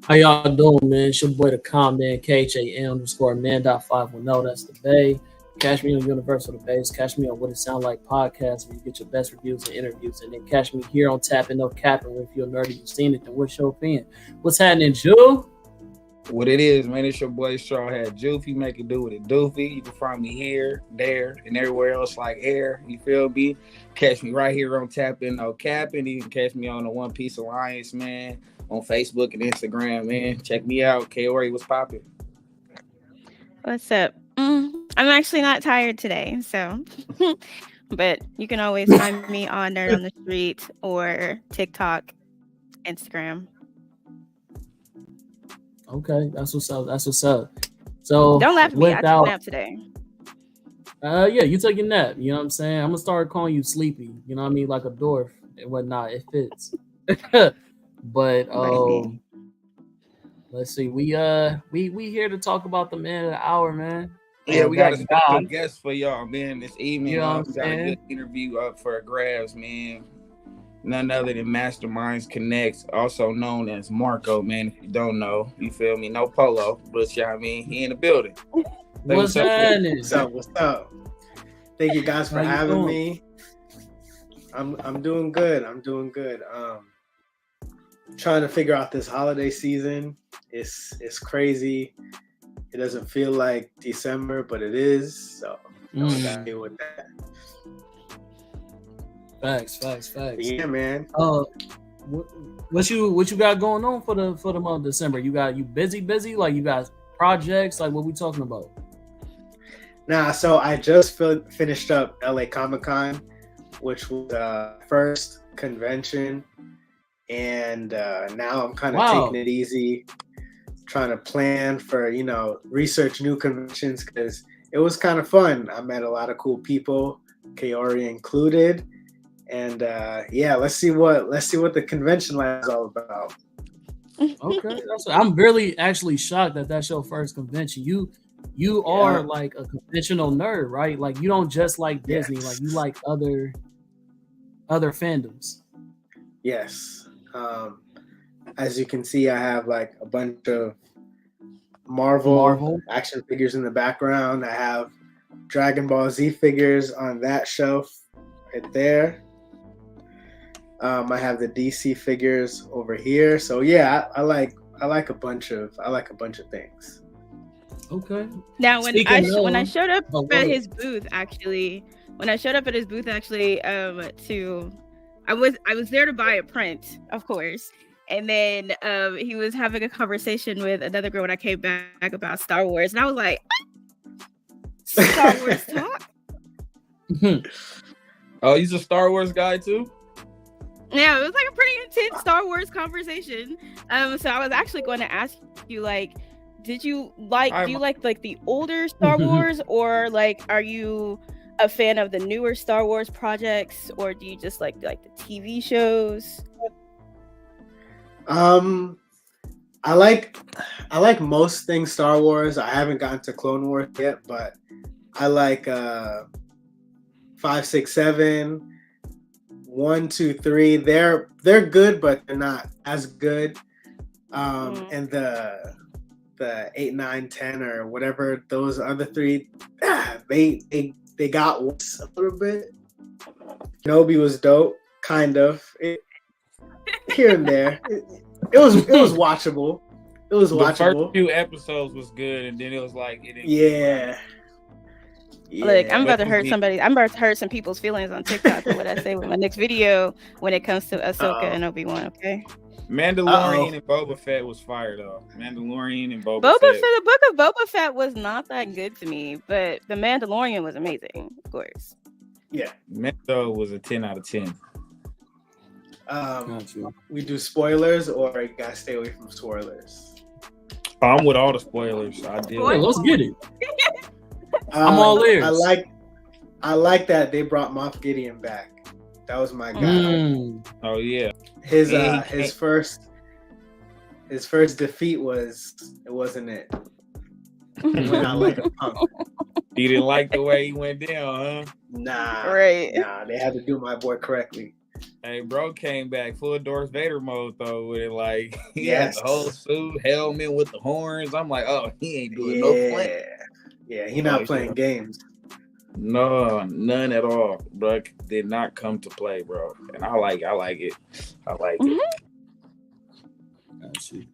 How y'all doing, man? It's your boy the Calm Man, KHAM_man.510. That's the Bay. Catch me on Universal the Bays. Catch me on What It Sound Like podcast where you get your best reviews and interviews. And then catch me here on Tapping No Capping. If you're nerdy, you've seen it, then what's your opinion? What's happening, Jew? What it is, man, it's your boy Straw Hat Joofy. Make it do what it doofy. You can find me here, there, and everywhere else like air. You feel me? Catch me right here on Tapping No Capping. You can catch me on the One Piece Alliance, man, on Facebook and Instagram, man. Check me out. Kaori, what's popping? What's up? I'm actually not tired today, so but you can always find me on Nerd on the Street or TikTok, Instagram. Okay, that's what's up. That's what's up. So Don't laugh at me. I took a nap today. Yeah, you took your nap. You know what I'm saying? I'm gonna start calling you sleepy. You know what I mean, like a dwarf and whatnot. It fits. But let's see. We here to talk about the man of the hour, man. Yeah, we got a special guest for y'all, man, this evening. You know what I'm got saying? a good interview up for grabs, man. None other than Masterminds Connects, also known as Marco, man. If you don't know, you feel me? No polo, but you know what I mean? He in the building. What's happening? What's up? Thank you guys for having me. I'm doing good. Trying to figure out this holiday season. It's crazy. It doesn't feel like December, but it is. So I gotta deal with that. Facts. Yeah, man. What you got going on for the month of December? You busy? Like you got projects? Like what we talking about? Nah, so I just finished up LA Comic-Con, which was the first convention, and now I'm kind of taking it easy, trying to plan for, research new conventions because it was kind of fun. I met a lot of cool people, Kaori included, and let's see what the convention life is all about. Okay, I'm really actually shocked that that's your first convention. You are like a conventional nerd, right? Like you don't just like Disney, like you like other fandoms. Yes. As you can see, I have like a bunch of Marvel action figures in the background. I have Dragon Ball Z figures on that shelf right there. I have the DC figures over here. So yeah, I like a bunch of things. Okay. Now when I showed up at his booth, I was there to buy a print, of course. And then he was having a conversation with another girl when I came back about Star Wars. And I was like, Star Wars talk? Oh, he's a Star Wars guy too? Yeah, it was like a pretty intense Star Wars conversation. So I was actually going to ask you, like, do you like the older Star Wars, or like are you a fan of the newer Star Wars projects, or do you just like the TV shows? I like most things Star Wars. I haven't gotten to Clone Wars yet, but I like 5, 6, 7, 1, 2, 3. They're good, but they're not as good. And the 8, 9, 10 or whatever those other 3, they got worse a little bit. Kenobi was dope, kind of. Here and there, it was watchable. It was watchable. The first few episodes was good, and then it was like it didn't. Yeah. Look, I'm about to hurt somebody. I'm about to hurt some people's feelings on TikTok for what I say with my next video when it comes to Ahsoka and Obi-Wan. Okay. Mandalorian and Boba Fett was fire though. Mandalorian and Boba Fett. The book of Boba Fett was not that good to me, but the Mandalorian was amazing, of course. Yeah. Mando was a 10 out of 10. We do spoilers, or you gotta stay away from spoilers. I'm with all the spoilers. I did. Let's get it. I'm all ears. I like that they brought Moff Gideon back. That was my guy. Oh yeah. His first defeat wasn't it. He went out like a punk. You didn't like the way he went down, huh? Nah. Right. Nah, they had to do my boy correctly. Hey, bro came back full Darth Vader mode though with it. Like he had Yes. the whole suit, helmet with the horns. I'm like, oh, he ain't doing no playing. Yeah, he not playing games. No, none at all, bro. Did not come to play, bro. And I like it. I like it. Got you.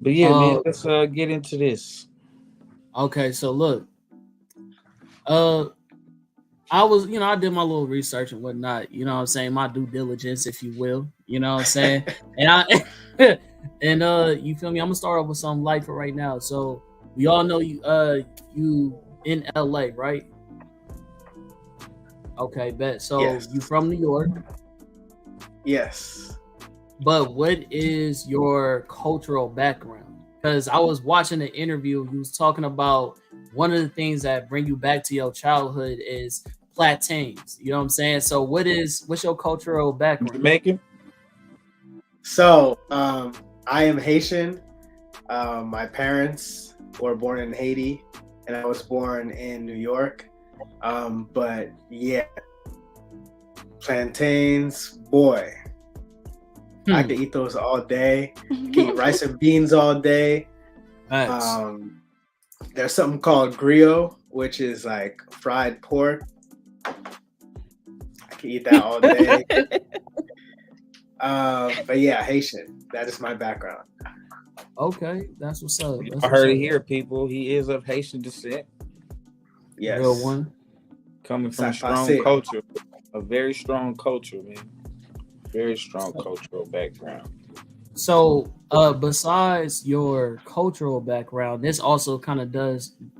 But yeah, man, let's get into this. Okay, so look, I was, I did my little research and whatnot, what I'm saying, my due diligence, if you will, what I'm saying, and you feel me? I'm gonna start off with something light for right now. So we all know you in LA, right? Okay, bet. So yes. You from New York? Yes. But what is your cultural background? Because I was watching an interview, you was talking about one of the things that bring you back to your childhood is plantains. You know what I'm saying? So what's your cultural background? Jamaican. So I am Haitian. My parents were born in Haiti, and I was born in New York. But yeah, plantains, boy. I could eat those all day. I could eat rice and beans all day. Nice. There's something called griot, which is like fried pork. I can eat that all day. But yeah, Haitian. That is my background. Okay, that's what's up. I heard it here, people. He is of Haitian descent. Yes. Real one. Coming from a strong culture. A very strong culture, man. Very strong cultural background. So besides your cultural background, this also kind of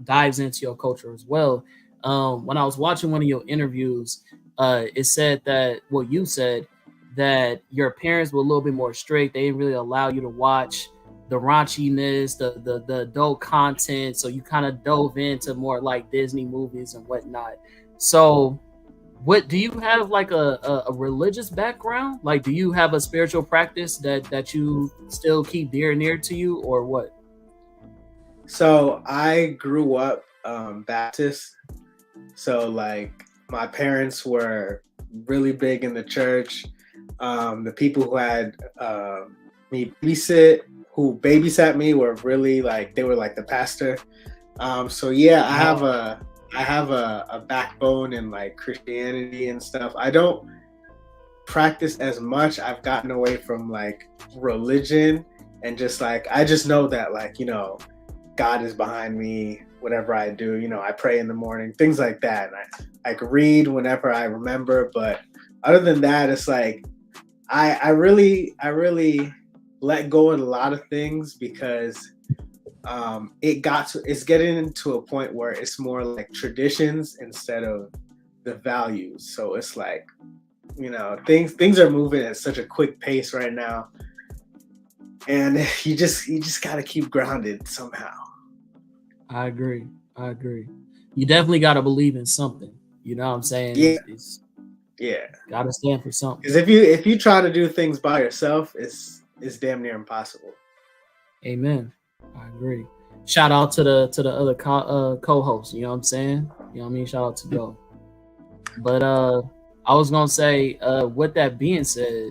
dives into your culture as well. When I was watching one of your interviews, it said that, you said that your parents were a little bit more strict. They didn't really allow you to watch the raunchiness, the adult content. So you kind of dove into more like Disney movies and whatnot. So what do you have, like a religious background? Like, do you have a spiritual practice that you still keep dear and near to you, or what? So I grew up Baptist. So like my parents were really big in the church. The people who had me who babysat me were really like, they were like the pastor. So yeah, I have a backbone in like Christianity and stuff. I don't practice as much. I've gotten away from like religion and just like, I just know that like, God is behind me, whatever I do, I pray in the morning, things like that. And I can read whenever I remember. But other than that, it's like, I really let go of a lot of things because it's getting to a point where it's more like traditions instead of the values. So it's like, things are moving at such a quick pace right now, and you just got to keep grounded somehow. I agree. You definitely got to believe in something. You know what I'm saying? Yeah. Got to stand for something. Because if you try to do things by yourself, it's damn near impossible. Amen. I agree. Shout out to the other co-hosts. You know what I'm saying? You know what I mean? Shout out to Joe. But I was gonna say, with that being said,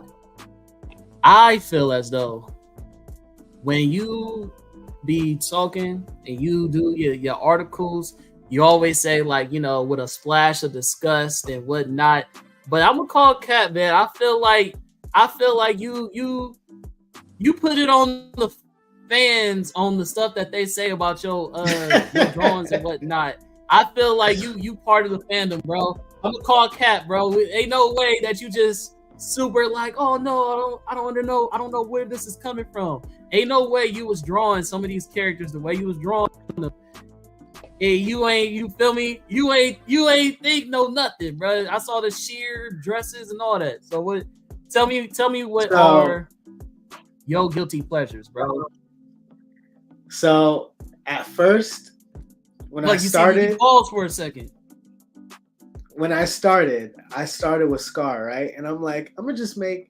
I feel as though when you be talking and you do your articles, you always say like, with a splash of disgust and whatnot. But I'm gonna call Cat, man. I feel like you put it on the fans on the stuff that they say about your drawings and whatnot. I feel like you part of the fandom, bro. I'm gonna call Cat, bro. Ain't no way that you just super like, oh no, I don't know where this is coming from. Ain't no way you was drawing some of these characters the way you was drawing them. Hey, you feel me? You ain't think no nothing, bro. I saw the sheer dresses and all that. So what? Tell me what are your guilty pleasures, bro? So at first, when I started, pause for a second. When I started with Scar, right? And I'm like, I'm gonna just make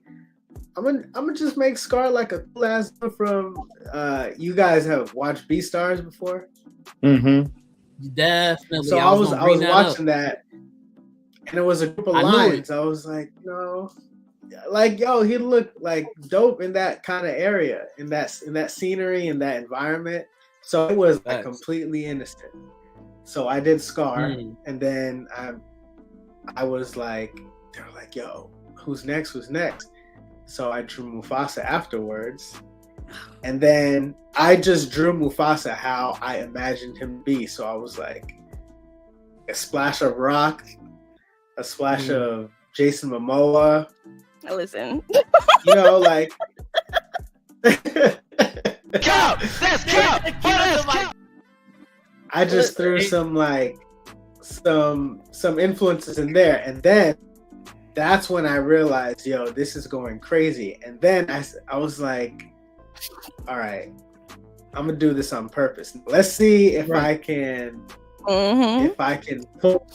Scar like a cool ass from. You guys have watched Beastars before? Mm-hmm. Definitely. So I was watching that, and it was a group of lines. I was like, no, like, yo, he looked like dope in that kind of area, in that scenery, in that environment. So it was like completely innocent. So I did Scar, and then I was like, they were like, yo, who's next? Who's next? So I drew Mufasa afterwards. And then I just drew Mufasa how I imagined him to be. So I was like, a splash of Rock, a splash of Jason Momoa. Listen. You know, like... Go! Let's go! I just threw some influences in there. And then that's when I realized, yo, this is going crazy. And then I was like, all right, I'm gonna do this on purpose. Let's see if I can pull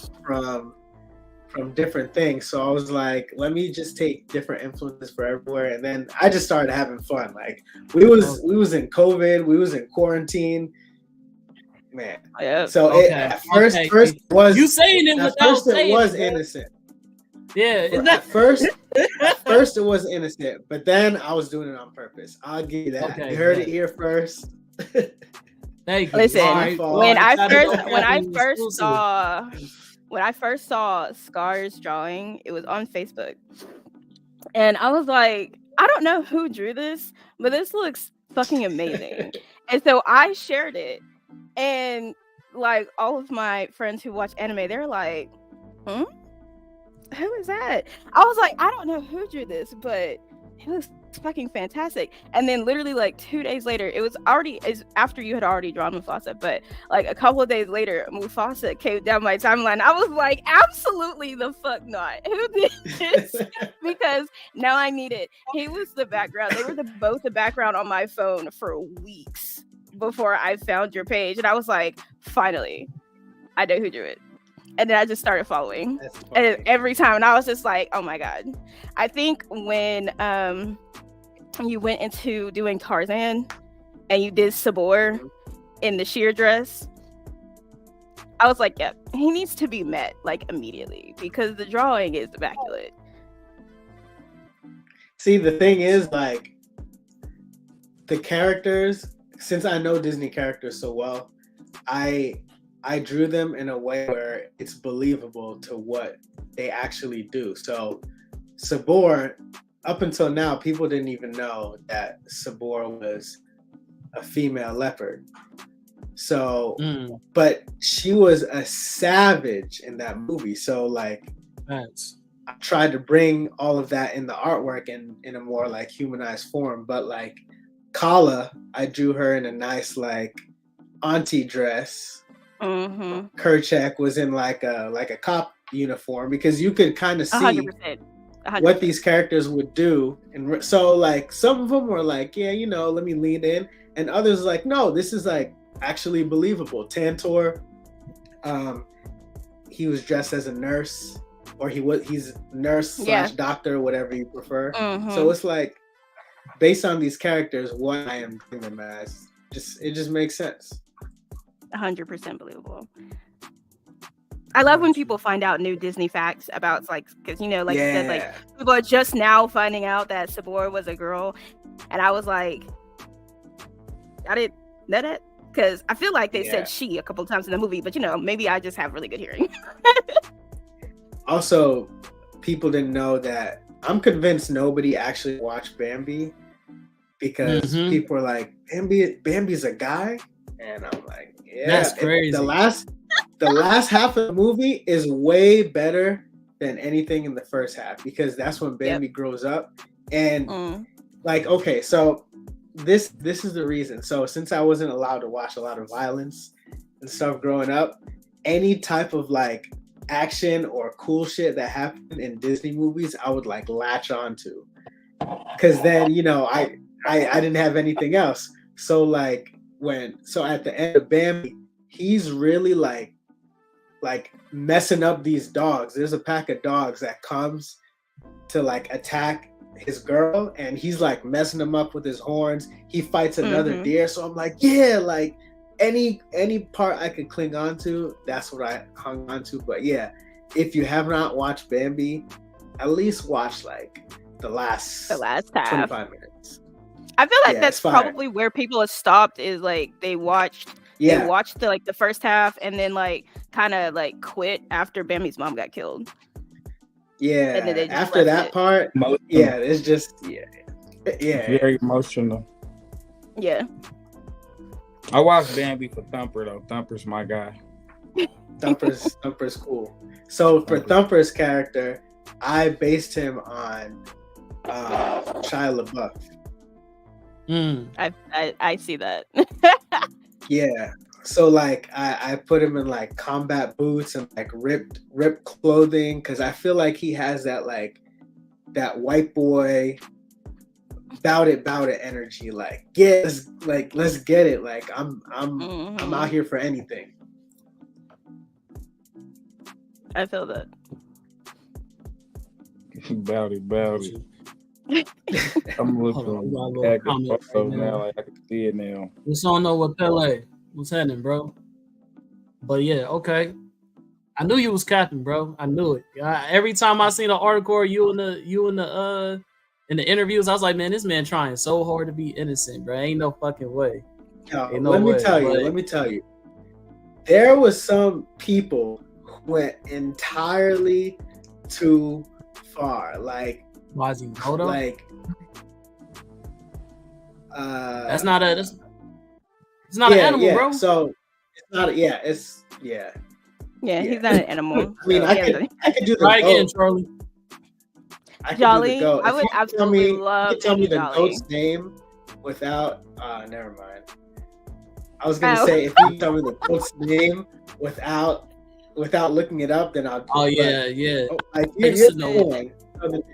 from different things. So I was like, let me just take different influences for everywhere. And then I just started having fun. Like we was in COVID, we was in quarantine. Man. Yeah. So at first was you saying it without saying it was it, innocent. Yeah. At first it was innocent, but then I was doing it on purpose. I'll give you that. Okay, you heard it here first. Thank you. Listen, when I first saw Scar's drawing, it was on Facebook. And I was like, I don't know who drew this, but this looks fucking amazing. And so I shared it. And like all of my friends who watch anime, they're like, who is that? I was like, I don't know who drew this, but it looks fucking fantastic. And then literally like 2 days later, it's after you had already drawn Mufasa, but like a couple of days later, Mufasa came down my timeline. I was like, absolutely the fuck not. Who did this? Because now I need it. He was the background. They were both the background on my phone for weeks before I found your page. And I was like, finally, I know who drew it. And then I just started following. And every time, and I was just like, oh my God. I think when you went into doing Tarzan and you did Sabor in the sheer dress, I was like, yep, he needs to be met like immediately because the drawing is immaculate. See, the thing is, like, the characters, since I know Disney characters so well, I drew them in a way where it's believable to what they actually do. So Sabor, up until now, people didn't even know that Sabor was a female leopard. So, but she was a savage in that movie. So like, I tried to bring all of that in the artwork in a more like humanized form. But like Kala, I drew her in a nice like auntie dress. Kerchak was in like a cop uniform because you could kind of see 100%. What these characters would do, and so like some of them were like, yeah, you know, let me lean in, and others like, no, this is like actually believable. Tantor, he was dressed as a nurse, or he's nurse / doctor, whatever you prefer. So it's like based on these characters, what I am doing them as, it just makes sense. 100% believable. I love when people find out new Disney facts about, like, because, you know, like you said, like, people are just now finding out that Sabor was a girl. And I was like, I didn't know that. Because I feel like they said she a couple of times in the movie, but, you know, maybe I just have really good hearing. Also, people didn't know that. I'm convinced nobody actually watched Bambi because people were like, Bambi's a guy? And I'm like, yeah, that's crazy. The last half of the movie is way better than anything in the first half because that's when Bambi grows up. And like, okay, so this is the reason. So since I wasn't allowed to watch a lot of violence and stuff growing up, any type of like action or cool shit that happened in Disney movies, I would like latch onto. Cause then, you know, I didn't have anything else. So like at the end of Bambi, he's really like messing up these dogs. There's a pack of dogs that comes to like attack his girl, and he's like messing them up with his horns. He fights another deer. So I'm like, yeah, like any part I could cling on to, that's what I hung on to. But yeah, if you have not watched Bambi, at least watch like the last half. 25 minutes. I feel like Yeah, that's it's fire. probably where people have stopped, is like they watched the first half and then like kind of like quit after Bambi's mom got killed. Yeah, And then they just after left that it. part, yeah, it's just very emotional. Yeah. I watched Bambi for Thumper though. Thumper's my guy. Thumper's cool. So for Thumper's character, I based him on Shia LaBeouf. I see that. Yeah. So like I put him in like combat boots and like ripped clothing, because I feel like he has that like that white boy bout it energy. Like let's get it. Like I'm out here for anything. I feel that. Bout it. I'm looking at the photo now. Like I can see it now. Just don't know what Pele. What's happening, bro? But yeah, okay. I knew you was capping, bro. I knew it. Every time I seen an article, you in the interviews, I was like, man, this man trying so hard to be innocent, bro. Ain't no fucking way. Let me tell you. There was some people who went entirely too far. Like Quasimodo? Like it's not an animal, bro. So it's not he's not an animal. I mean, I could do the try goat. again, Charlie. Jolly, I would absolutely love to tell me the Jolly. goat's name without never mind. I was gonna say, if you tell me the goat's name without looking it up, then I'll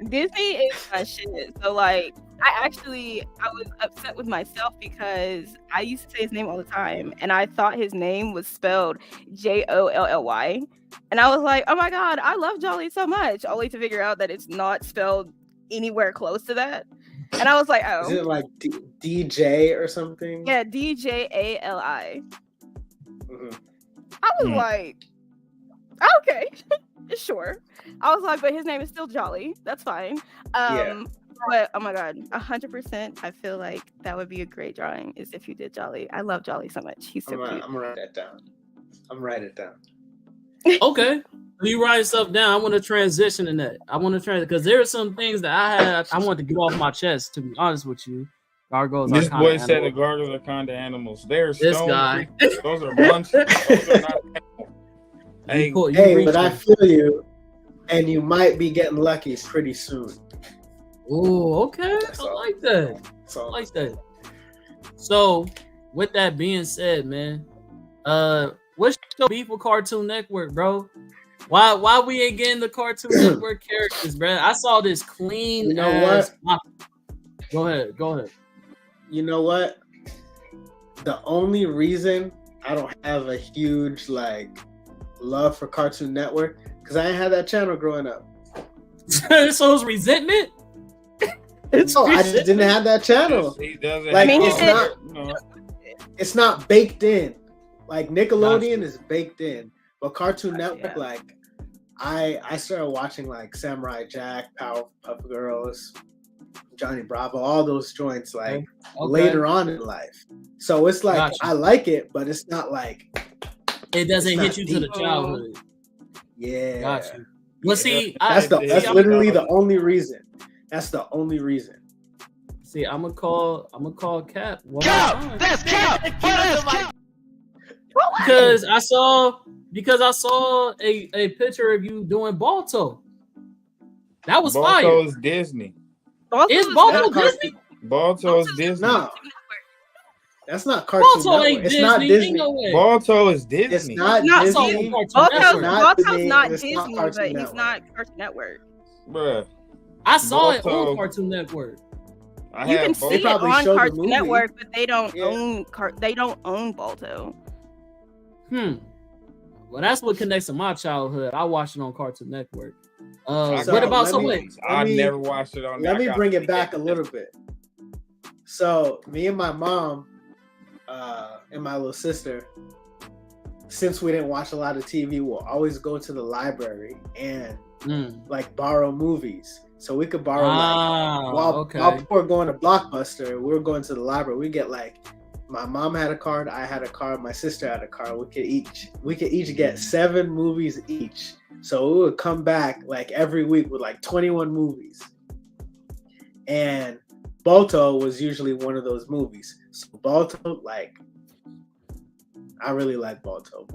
Disney is my shit. So like I was upset with myself because I used to say his name all the time and I thought his name was spelled Jolly. And I was like, oh my god, I love Jolly so much, only to figure out that it's not spelled anywhere close to that. And I was like, oh. Is it like DJ or something? Yeah, DJALI. Mm-hmm. I was like, okay, sure. I was like, but his name is still Jolly. That's fine. But oh my god, 100%. I feel like that would be a great drawing. Is if you did Jolly. I love Jolly so much. He's so cute. I'm gonna write that down. Okay, you write stuff down. I want to transition in that. Because there are some things that I want to get off my chest. To be honest with you, gargoyles. This boy said the gargoyles are kind of animals. They're this stone guy. creatures. Those are monsters. Those are not animals. Hey, but I feel you, and you might be getting lucky pretty soon. Oh, okay. I like that. So, with that being said, man, what's your beef with Cartoon Network, bro? Why we ain't getting the Cartoon Network characters, bro? I saw this clean. You know what? Go ahead. You know what? The only reason I don't have a huge love for Cartoon Network, because I didn't have that channel growing up. So it's resentment. I just didn't have that channel. It's not baked in. Like Nickelodeon is baked in, but Cartoon Network, I started watching like Samurai Jack, Powerpuff Girls, Johnny Bravo, all those joints later on in life. So it's like I like it, but it's not like it doesn't hit you to the childhood. Yeah. Got you. Well, see, that's literally the only reason. That's the only reason. See, I'm gonna call Cap. Cap! That's Cap! Because I saw a picture of you doing Balto. That was fire. Balto is Disney. Is Balto Disney? Balto is Disney. No. That's not Cartoon Balto Network. ain't It's Disney. not Disney. No way. Balto is Disney. It's not Disney. Balto's not Disney, Disney, but he's not Cartoon Network. Bruh. I saw it on Cartoon Network. You can see it on Cartoon Network, but they don't own Balto. Well, that's what connects to my childhood. I watched it on Cartoon Network. What about I never watched it on. Let me bring it back a little bit. So me and my mom and my little sister, since we didn't watch a lot of TV, we'll always go to the library and borrow movies. so we could borrow while we're going to Blockbuster, we were going to the library. We get like, my mom had a card, I had a card, my sister had a card. We could each get 7 movies each. So we would come back like every week with like 21 movies. And Balto was usually one of those movies. So Balto, like, I really like Balto.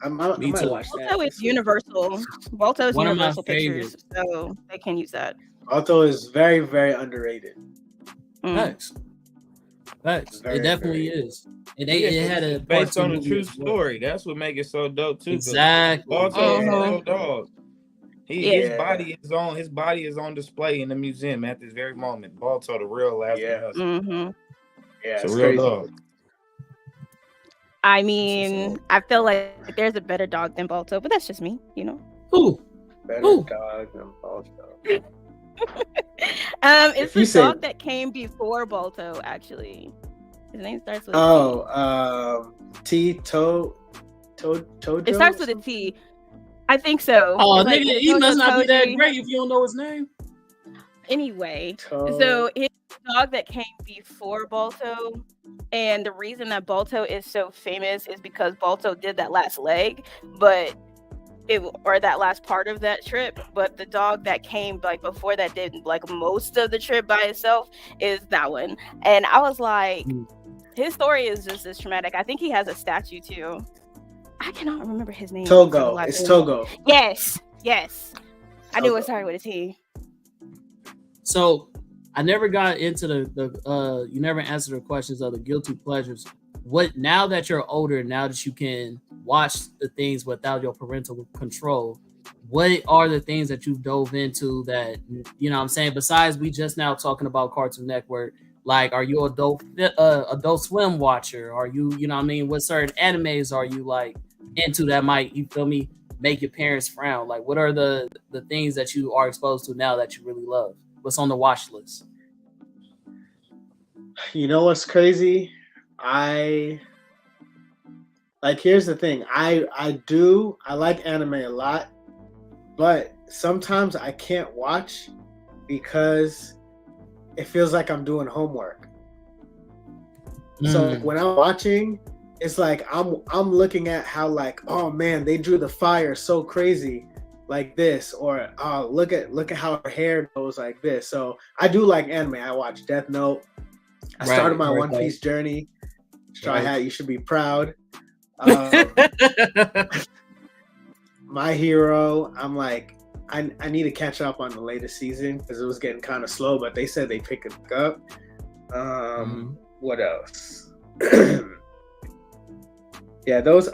I might watch that. Balto is Universal. Balto is Universal Pictures, so they can use that. Balto is very, very underrated. Facts. It definitely is. It had a based on a true story. That's what makes it so dope too. Exactly. Balto is a real dog. His body is on display in the museum at this very moment. Balto, the real last Mm-hmm. Yeah, it's a real dog. I mean, I feel like there's a better dog than Balto, but that's just me, you know. Better dog than Balto. It's the dog that came before Balto, actually. His name starts with T. Tojo? It starts with a T. I think so. Oh, nigga, he must not be that great if you don't know his name. Anyway, so it's the dog that came before Balto. And the reason that Balto is so famous is because Balto did that last leg, or that last part of that trip. But the dog that came like before that did like most of the trip by itself is that one. And I was like, his story is just as traumatic. I think he has a statue too. I cannot remember his name. Togo. It's Togo. Yes. I knew it started with a T. So I never got into the you never answered the questions of the guilty pleasures. What, now that you're older, now that you can watch the things without your parental control, what are the things that you've dove into that, you know what I'm saying, besides we just now talking about Cartoon Network? Like, are you adult swim watcher? Are you know what I mean, what certain animes are you like into that might, you feel me, make your parents frown? Like, what are the things that you are exposed to now that you really love? What's on the watch list? You know what's crazy? Here's the thing. I like anime a lot, but sometimes I can't watch because it feels like I'm doing homework. So like, when I'm watching, it's like I'm looking at how, like, oh man, they drew the fire so crazy like this, or look at how her hair goes like this. So I do like anime. I watch Death Note. I started my One Piece journey. Straw Hat, you should be proud. My Hero, I'm like, I need to catch up on the latest season because it was getting kind of slow, but they said they pick it up. What else? Yeah, those.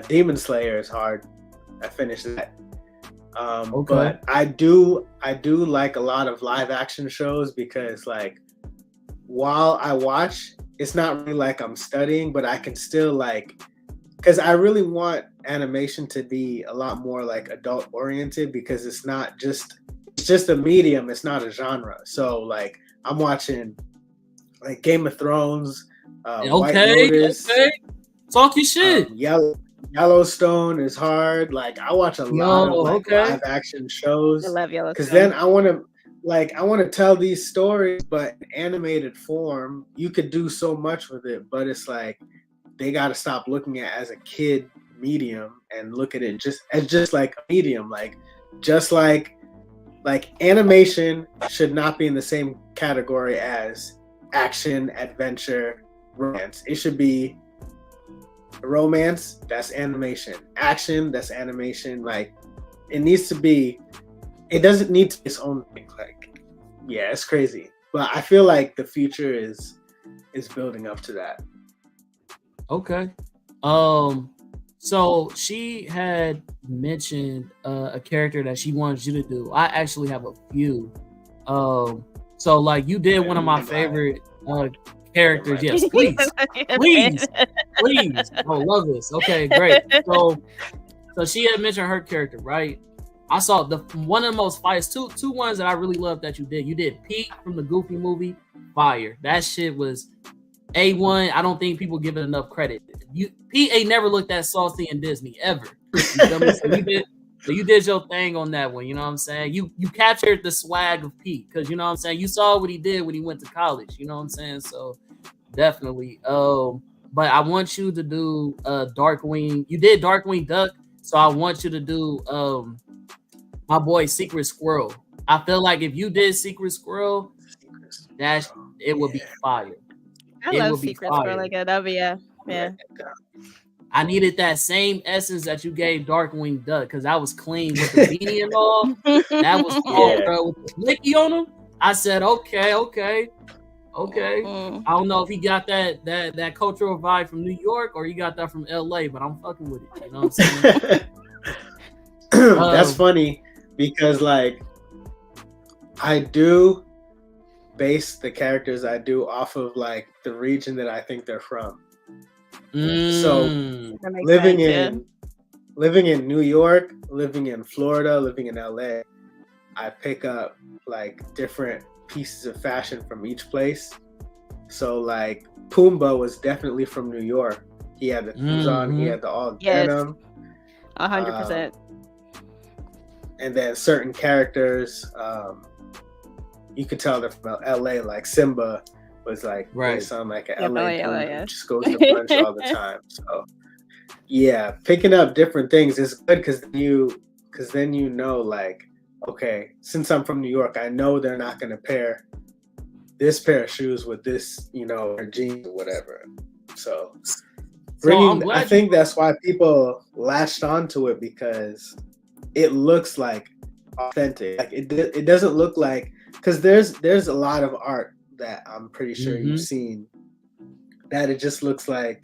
Demon Slayer is hard. I finished that. But I do like a lot of live action shows because, like, while I watch, it's not really like I'm studying, but I can still, like, because I really want animation to be a lot more like adult oriented, because it's just a medium, it's not a genre. So like I'm watching like Game of Thrones, White Lotus, talk your shit. Yellowstone is hard. Like I watch a lot of live action shows. I love Yellowstone. Because then I want to tell these stories, but in animated form, you could do so much with it. But it's like they got to stop looking at it as a kid medium and look at it just like a medium. Like animation should not be in the same category as action, adventure, romance. It should be romance, that's animation. Action, that's animation. Like it doesn't need to be its own thing. Like, yeah, it's crazy. But I feel like the future is building up to that. Okay. So she had mentioned a character that she wanted you to do. I actually have a few. So like you did one of my favorite characters. Yes, please. Oh, love this. Okay, great. So she had mentioned her character, right? I saw one of the most fights, two ones that I really loved that you did. You did Pete from the Goofy movie, fire. That shit was A1. I don't think people give it enough credit. Pete ain't never looked that saucy in Disney ever. You feel me? So So you did your thing on that one, you know what I'm saying? You captured the swag of Pete, because you know what I'm saying, you saw what he did when he went to college, you know what I'm saying? So definitely. But I want you to do Darkwing. You did Darkwing Duck, so I want you to do my boy Secret Squirrel. I feel like if you did Secret Squirrel, it would be fire. I It love would be Secret Squirrel fire. like that. That'd be yeah. I needed that same essence that you gave Darkwing Duck, because I was clean with the beanie and all. That was cool, bro. With the blicky on him, I said, okay. I don't know if he got that cultural vibe from New York or he got that from LA, but I'm fucking with it. You know what I'm saying? That's funny because like I do base the characters I do off of like the region that I think they're from. So living in New York, living in Florida, living in LA, I pick up like different pieces of fashion from each place. So like Pumbaa was definitely from New York. He had the things on, he had the all denim. 100%. And then certain characters, you could tell they're from LA, like Simba was like, they sound like an LA who just goes to lunch all the time. So yeah, picking up different things is good because then you know like, okay, since I'm from New York, I know they're not going to pair this pair of shoes with this, you know, or jeans or whatever. So I think that's why people latched onto it, because it looks like authentic. Like it doesn't look like, because there's a lot of art that I'm pretty sure you've seen that it just looks like,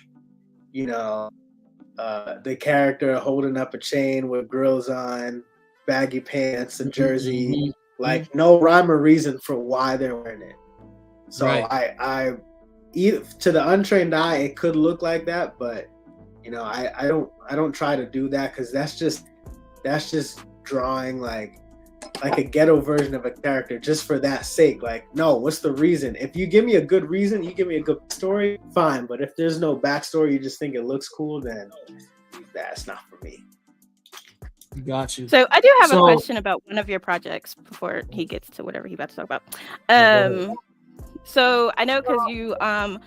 you know, the character holding up a chain with grills on, baggy pants, a jersey, like no rhyme or reason for why they're wearing it. So I to the untrained eye, it could look like that, but you know, I don't try to do that, because that's just drawing like a ghetto version of a character just for that sake. Like, no, what's the reason? If you give me a good reason, you give me a good story, fine. But if there's no backstory, you just think it looks cool, then that's not for me. Got you. So I do have a question about one of your projects before he gets to whatever he's about to talk about. So I know because you on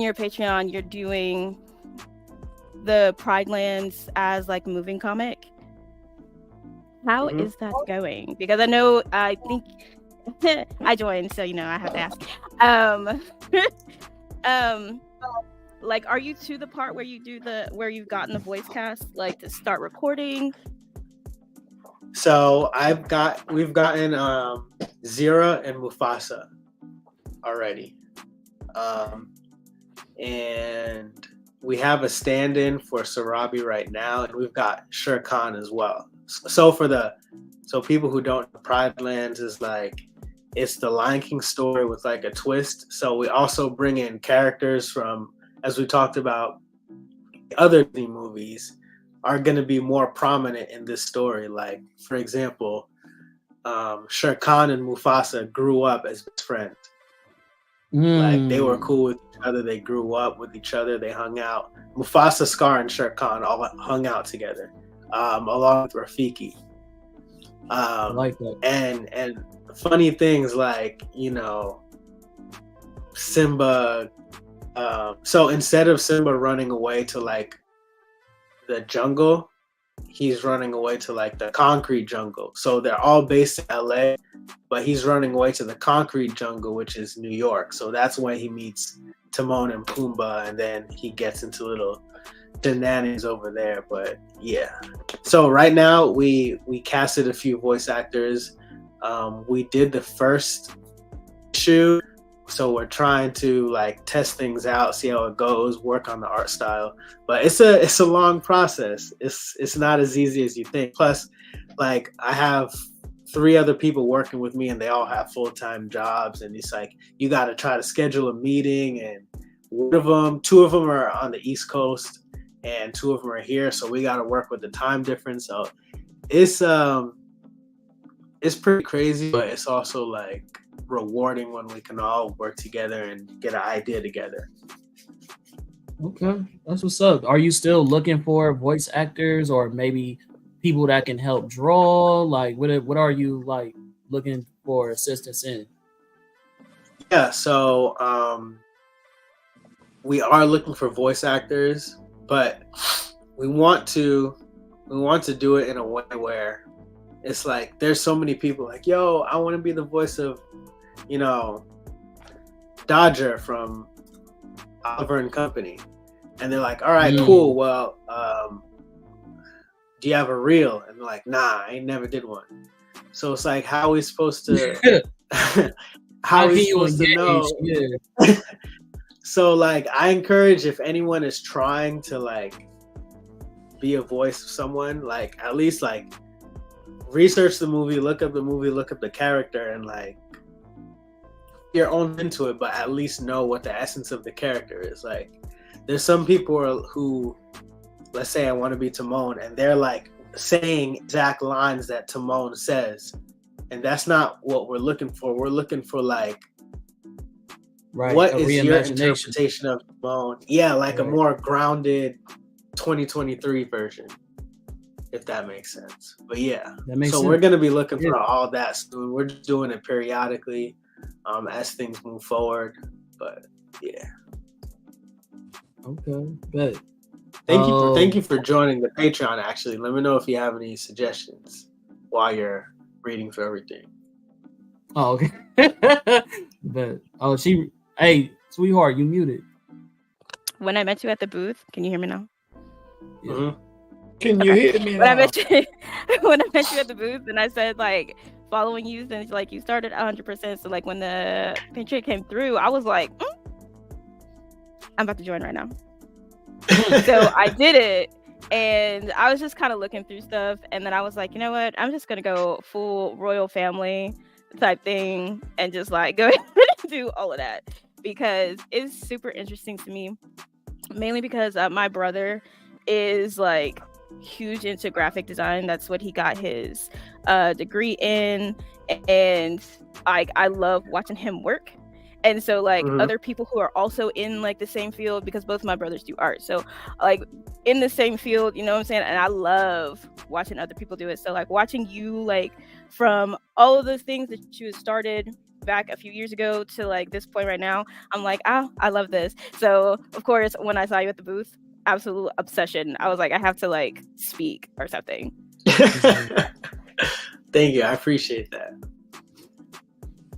your Patreon, you're doing the Pride Lands as like a moving comic. How is that going? Because I think I joined, so you know I have to ask. Like, are you to the part where where you've gotten the voice cast, like to start recording? So we've gotten Zira and Mufasa already, and we have a stand-in for Sarabi right now, and we've got Shere Khan as well. So people who don't know, Pride Lands is like, it's the Lion King story with like a twist. So we also bring in characters from, as we talked about, other movies are going to be more prominent in this story. Like, for example, Shere Khan and Mufasa grew up as best friends. Like, they were cool with each other. They grew up with each other. They hung out. Mufasa, Scar, and Shere Khan all hung out together, along with Rafiki. I like that. And funny things like, you know, Simba. So instead of Simba running away to like the jungle, he's running away to like the concrete jungle. So they're all based in LA, but he's running away to the concrete jungle, which is New York. So that's when he meets Timon and Pumbaa, and then he gets into little shenanigans over there. But yeah, so right now we casted a few voice actors. We did the first issue, so we're trying to like test things out, see how it goes, work on the art style. But it's a long process. It's not as easy as you think. Plus, like, I have 3 other people working with me, and they all have full-time jobs, and it's like you got to try to schedule a meeting, and 2 of them are on the East Coast and 2 of them are here, so we got to work with the time difference. So it's pretty crazy, but it's also like rewarding when we can all work together and get an idea together. Okay, that's what's up. Are you still looking for voice actors, or maybe people that can help draw? Like, what are you like looking for assistance in? Yeah, so we are looking for voice actors, but we want to do it in a way where it's like there's so many people like, yo, I want to be the voice of, you know, Dodger from Oliver and Company, and they're like, all right, cool. Well, do you have a reel? And they're like, nah, I ain't never did one. So it's like, how are we supposed to? how are we supposed to know? Yeah. So like, I encourage if anyone is trying to like be a voice of someone, like at least like research the movie, look up the character, and like your own into it, but at least know what the essence of the character is. Like, there's some people who, let's say I want to be Timon, and they're like saying exact lines that Timon says, and that's not what we're looking for. We're looking for like, what is your interpretation of Timon? Yeah, like a more grounded 2023 version, if that makes sense. But yeah, so we're gonna be looking for all that soon. We're just doing it periodically as things move forward. But yeah. Okay, good. Thank you for joining the Patreon. Actually, let me know if you have any suggestions while you're reading through everything. Oh, okay. But hey, sweetheart, you muted. When I met you at the booth, can you hear me now? Yeah. Mm-hmm. Can you hear me? When I met you at the booth, and I said like following you since like you started 100%. So like when the Patreon came through, I was like, I'm about to join right now. So I did it, and I was just kind of looking through stuff, and then I was like, you know what? I'm just gonna go full royal family type thing, and just like go ahead and do all of that because it's super interesting to me, mainly because my brother is like huge into graphic design. That's what he got his degree in, and like I love watching him work. And so like other people who are also in like the same field, because both of my brothers do art, so like in the same field, you know what I'm saying, and I love watching other people do it. So like watching you like from all of those things that you started back a few years ago to like this point right now, I'm like, I love this. So of course when I saw you at the booth, absolute obsession. I was like, I have to like speak or something. Thank you, I appreciate that.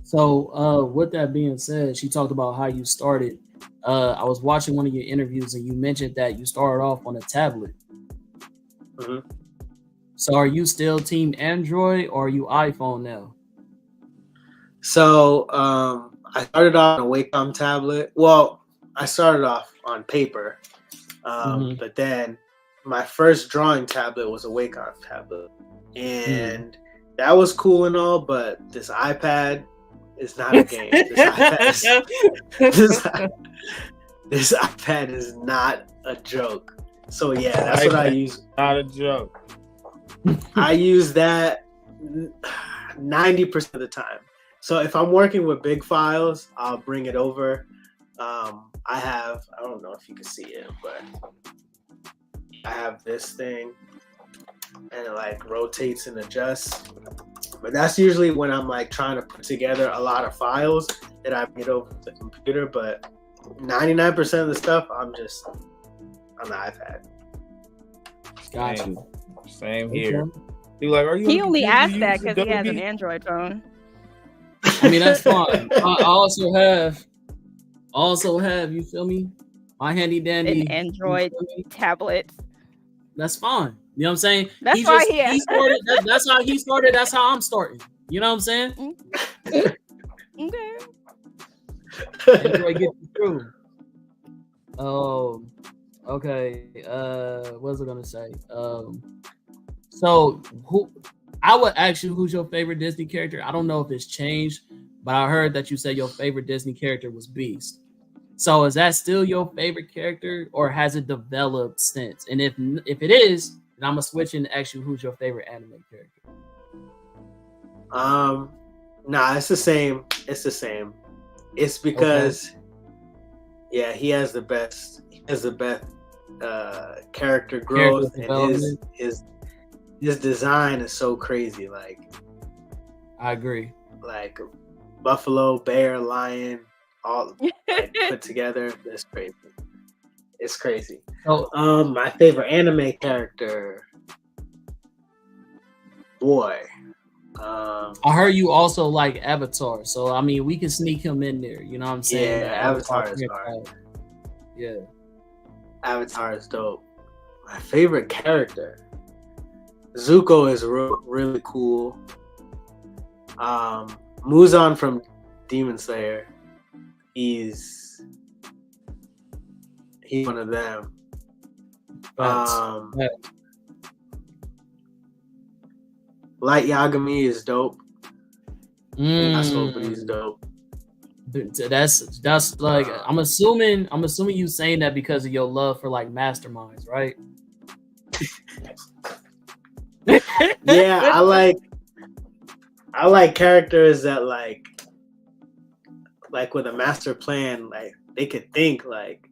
So with that being said, she talked about how you started. I was watching one of your interviews and you mentioned that you started off on a tablet. So are you still team Android or are you iPhone now? So I started off on a Wacom tablet. Well, I started off on paper, but then my first drawing tablet was a Wacom tablet, and that was cool and all. But this iPad is not a game. This iPad is not a joke. So yeah, that's what I use. Not a joke. I use that 90% of the time. So if I'm working with big files, I'll bring it over. I don't know if you can see it, but I have this thing and it like rotates and adjusts. But that's usually when I'm like trying to put together a lot of files that I get over the computer. But 99% of the stuff, I'm just on the iPad. Got you. Same here. He like, are you? He only asked that because he has an Android phone. I mean, that's fine. I also have, you feel me? My handy dandy an Android tablet. That's fine. You know what I'm saying? That's why he started. That's how he started. That's how I'm starting. You know what I'm saying? Okay. Android get you through. Oh, okay. What was I gonna say? So I would ask you, who's your favorite Disney character? I don't know if it's changed, but I heard that you said your favorite Disney character was Beast. So is that still your favorite character, or has it developed since? And if it is, then I'm gonna switch and ask you, who's your favorite anime character? Nah, it's the same. It's the same. It's because, yeah, he has the best. He has the best character growth, and his design is so crazy. Like I agree. like buffalo, bear, lion, all like put together. It's crazy. It's crazy. So My favorite anime character, boy. I heard you also like Avatar, so I mean we can sneak him in there. You know what I'm saying? Yeah, The Avatar is franchise. hard. Yeah. Avatar is dope. My favorite character, Zuko is really cool. Muzan from Demon Slayer, he's one of them. Facts. Light Yagami is dope. That's he's dope. That's like I'm assuming you saying that because of your love for like masterminds, right? Yeah, I like characters that like with a master plan, like they could think like,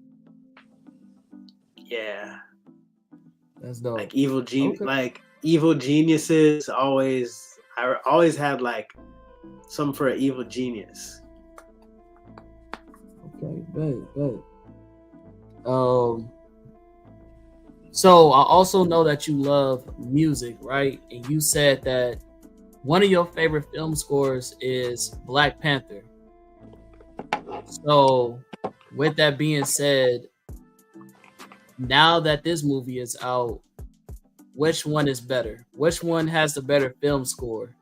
yeah, That's dope. like evil geniuses. I always had like some for an evil genius. Okay, good. So I also know that you love music, right? And you said that one of your favorite film scores is Black Panther. So with that being said, now that this movie is out, which one is better? Which one has the better film score?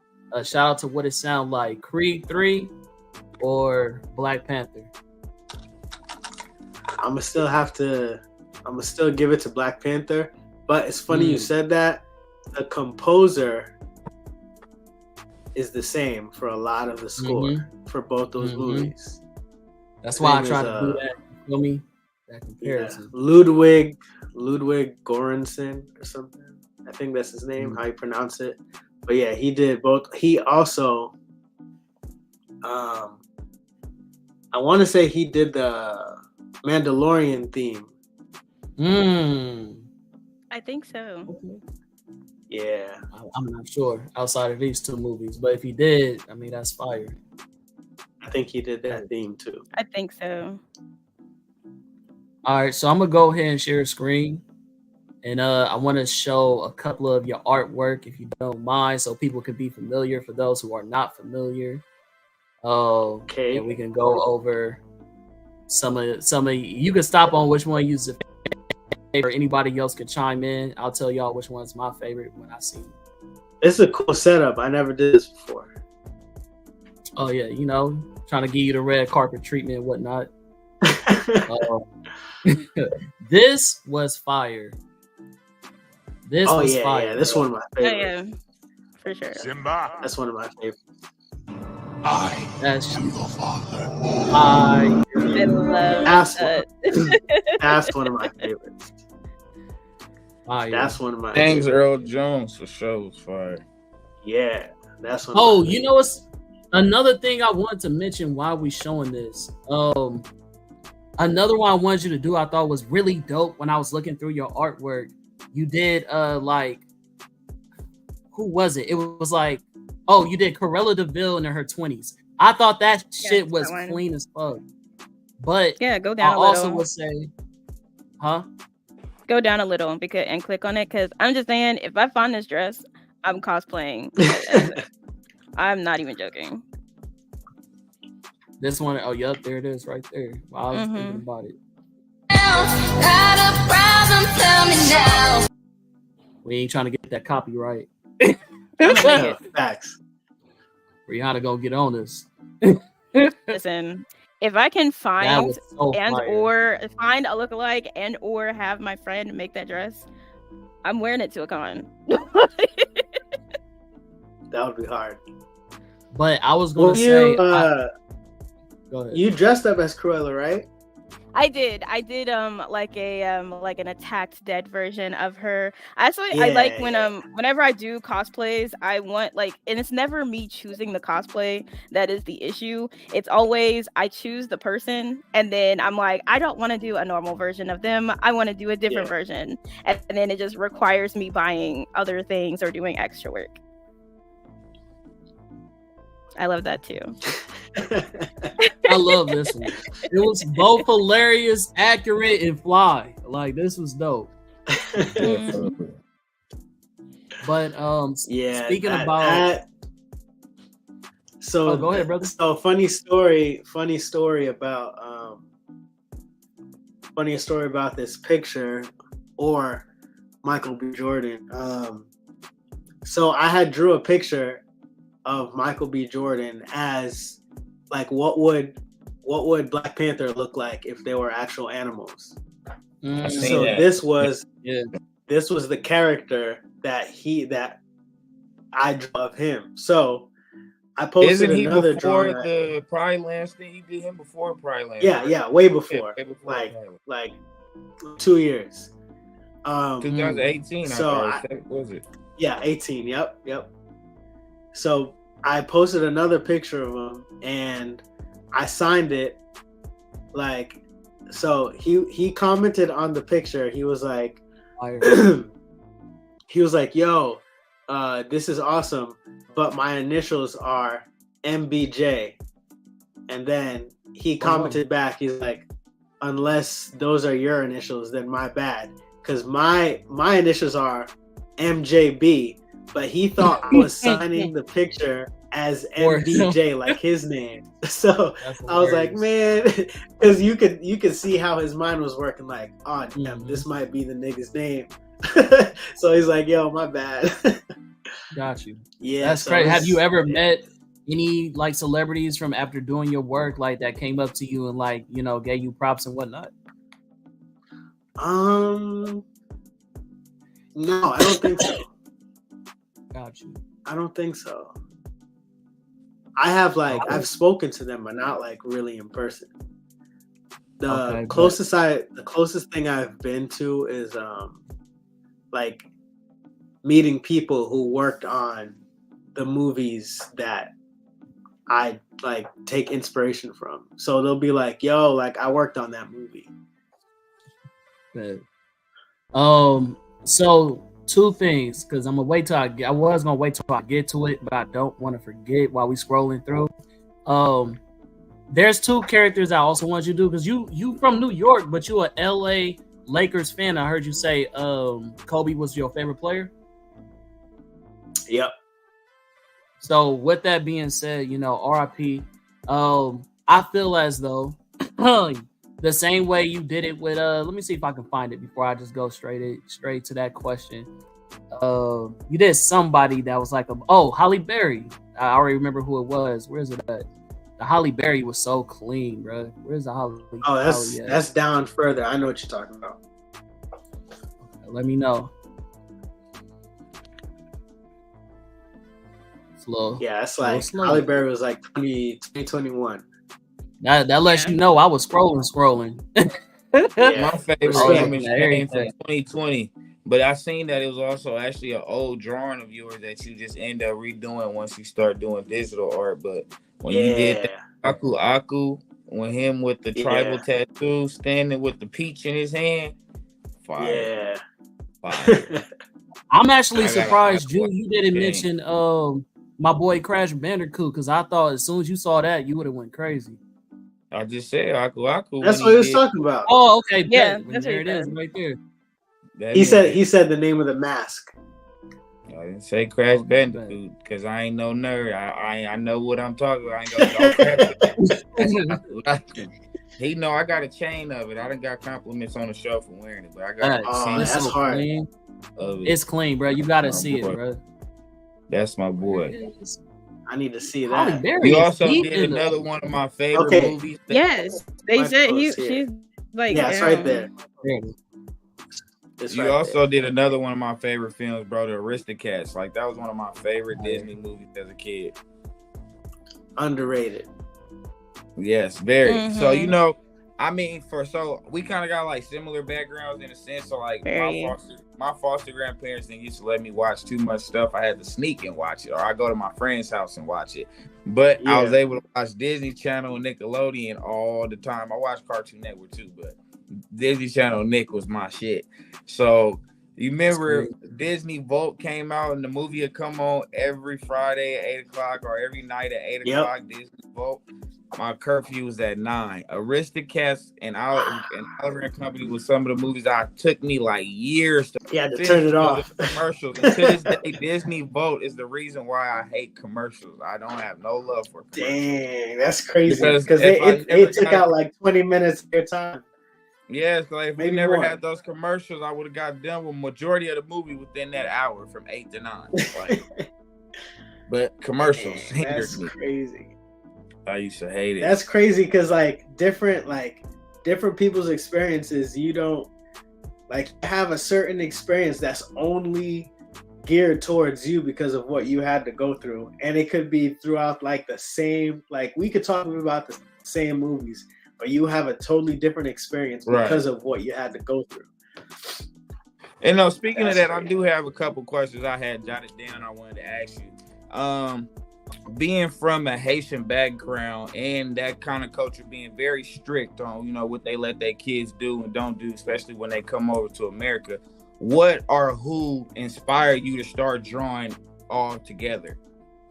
Shout out to What It Sound Like, Creed 3 or Black Panther? I'm gonna still give it to Black Panther, but it's funny you said that. The composer is the same for a lot of the score for both those movies. That's why I try to do that. You feel me? That comparison. Yeah. Ludwig Göransson or something. I think that's his name, how you pronounce it. But yeah, he did both. He also, I want to say he did the Mandalorian theme. I think so. Yeah. I'm not sure outside of these two movies, but if he did, I mean, that's fire. I think he did that theme too. I think so. All right, so I'm gonna go ahead and share a screen, and I want to show a couple of your artwork, if you don't mind, so people can be familiar. For those who are not familiar, Okay. and we can go over some of. You can stop on which one you use, or anybody else could chime in. I'll tell y'all which one's my favorite when I see it. It's a cool setup. I never did this before. Oh yeah, you know, trying to give you the red carpet treatment and whatnot. This was fire. This was fire. Yeah, this is one of my favorites. Yeah, for sure. Simba. That's one of my favorites. I That's am your father. I love that. That's one of my favorites. fire. That's one of my James favorites. Earl Jones for sure was fire. Yeah, that's one. Oh, you know what's another thing I wanted to mention while we showing this. Another one I wanted you to do I thought was really dope when I was looking through your artwork. You did like who was it? It was like, oh, you did Corella DeVille in her 20s. I thought that shit was clean as fuck. But yeah, go down I a little. also would say, huh? Go down a little and click on it, because I'm just saying, if I find this dress, I'm cosplaying. I'm not even joking. This one, oh, yep, there it is right there. While I was thinking about it. We ain't trying to get that copyright. Facts. Rihanna gonna get on this. Listen, if I can find so or find a lookalike and or have my friend make that dress, I'm wearing it to a con. That would be hard. But I was gonna say, go ahead. You You dressed up as Cruella, right? I did like a like an attacked dead version of her. I Yeah, like when yeah. whenever I do cosplays, I want like, and it's never me choosing the cosplay that is the issue. It's always I choose the person and then I'm like, I don't want to do a normal version of them. I want to do a different Yeah. version. And then it just requires me buying other things or doing extra work. I love that too. I love this one. It was both hilarious, accurate, and fly. Like this was dope. But Yeah. speaking about so go ahead, brother. So funny story about this picture or Michael B. Jordan. So I had drew a picture of Michael B. Jordan as like what would Black Panther look like if they were actual animals. So this was the character that I drew of him. So I posted Isn't he another before drawing. the Pride Lands thing? You did him before Pride Lands. Yeah, right? yeah, way before. Yeah, way before like 2 years. 2018. So was it? Yeah, 18. Yep. So I posted another picture of him and I signed it. Like, so he commented on the picture. He was like, yo, this is awesome, but my initials are MBJ. And then he commented back. He's like, unless those are your initials, then my bad. Because my initials are MJB, but he thought I was signing the picture as MBJ, like his name. So I was like, man, because you could see how his mind was working. Like, oh damn, this might be the nigga's name. So he's like, yo, my bad. Got you. Yeah, that's great. Have you ever met any like celebrities from after doing your work like that came up to you and like, you know, gave you props and whatnot? No, I don't think so. Got you. I don't think so. I have I've spoken to them, but not like really in person. The closest thing I've been to is like meeting people who worked on the movies that I like take inspiration from. So they'll be like, yo, like I worked on that movie. Good. So two things, because I was gonna wait till I get to it, but I don't want to forget while we scrolling through. There's two characters I also want you to do, because you from New York, but you a LA Lakers fan. I heard you say Kobe was your favorite player. Yep. So with that being said, you know, RIP. I feel as though the same way you did it with let me see if I can find it before I just go straight to that question. You did somebody that was like Halle Berry. I already remember who it was. Where is it at? The Halle Berry was so clean, bro. Where's the Halle? Oh, that's down further. I know what you're talking about. Let me know. Slow. Yeah, it's like Halle Berry was like 2021. That lets you know I was scrolling. Yeah. My favorite image came from 2020, but I seen that it was also actually an old drawing of yours that you just end up redoing once you start doing digital art. But when you did that Aku with him with the tribal tattoo, standing with the peach in his hand, fire. Fire. I'm actually surprised, Drew, you didn't mention my boy Crash Bandicoot, because I thought as soon as you saw that, you would have went crazy. I just said Aku. That's what he was talking about. Oh, okay. Yeah, that's there it is, right there. He said the name of the mask. I didn't say Crash Bandicoot because I ain't no nerd. I know what I'm talking about. I ain't gonna he know I got a chain of it. I done got compliments on the show for wearing it, but I got a chain. That's hard. Clean. It's clean, bro. You gotta see it, bro. That's my boy. I need to see that. You also did another one of my favorite movies. Yes, they said she's like it's right there. You also did another one of my favorite films, bro, the Aristocats. Like that was one of my favorite Disney movies as a kid. Underrated. Yes, very. So you know, I mean, so we kind of got like similar backgrounds in a sense. So like my foster grandparents didn't used to let me watch too much stuff. I had to sneak and watch it, or I go to my friend's house and watch it. But I was able to watch Disney Channel and Nickelodeon all the time. I watched Cartoon Network too, but Disney Channel Nick was my shit. So you remember Disney Vault came out and the movie would come on every Friday at 8:00 or every night at 8:00. Disney Vault. My curfew was at 9. Aristocats and Oliver and Company was some of the movies that took me like years to turn it off. Commercials. And to this day, Disney Vote is the reason why I hate commercials. I don't have no love for commercials. Dang, that's crazy. Because it took out like 20 minutes of your time. Yes, like if we never had those commercials, I would have got done with majority of the movie within that hour from 8 to 9. Like, but commercials that's crazy. I used to hate it. That's crazy because different people's experiences, you don't have a certain experience that's only geared towards you because of what you had to go through, and it could be throughout the same. We could talk about the same movies, but you have a totally different experience because of what you had to go through. And speaking of that, I do have a couple questions I had jotted down. I wanted to ask you. Being from a Haitian background and that kind of culture being very strict on, what they let their kids do and don't do, especially when they come over to America, what or who inspired you to start drawing all together?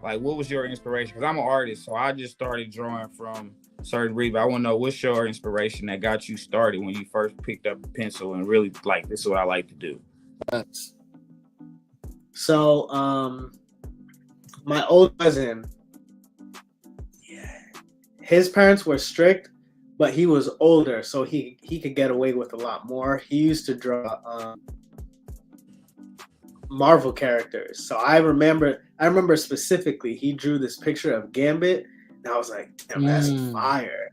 Like, what was your inspiration? Because I'm an artist, so I just started drawing from certain read. I want to know what's your inspiration that got you started when you first picked up a pencil and really this is what I like to do. So, my old cousin, his parents were strict, but he was older, so he could get away with a lot more. He used to draw Marvel characters. So I remember specifically he drew this picture of Gambit, and I was like, damn, that's fire.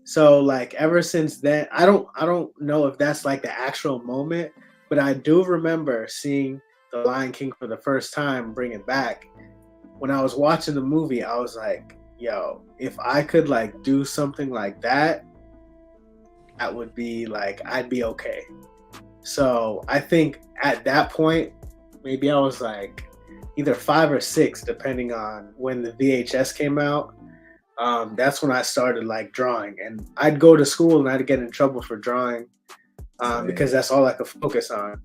So ever since then, I don't know if that's the actual moment, but I do remember seeing The Lion King for the first time, bring it back. When I was watching the movie, I was like, yo, if I could do something like that, that would be I'd be okay. So I think at that point, maybe I was either 5 or 6, depending on when the VHS came out. That's when I started drawing, and I'd go to school and I'd get in trouble for drawing because that's all I could focus on.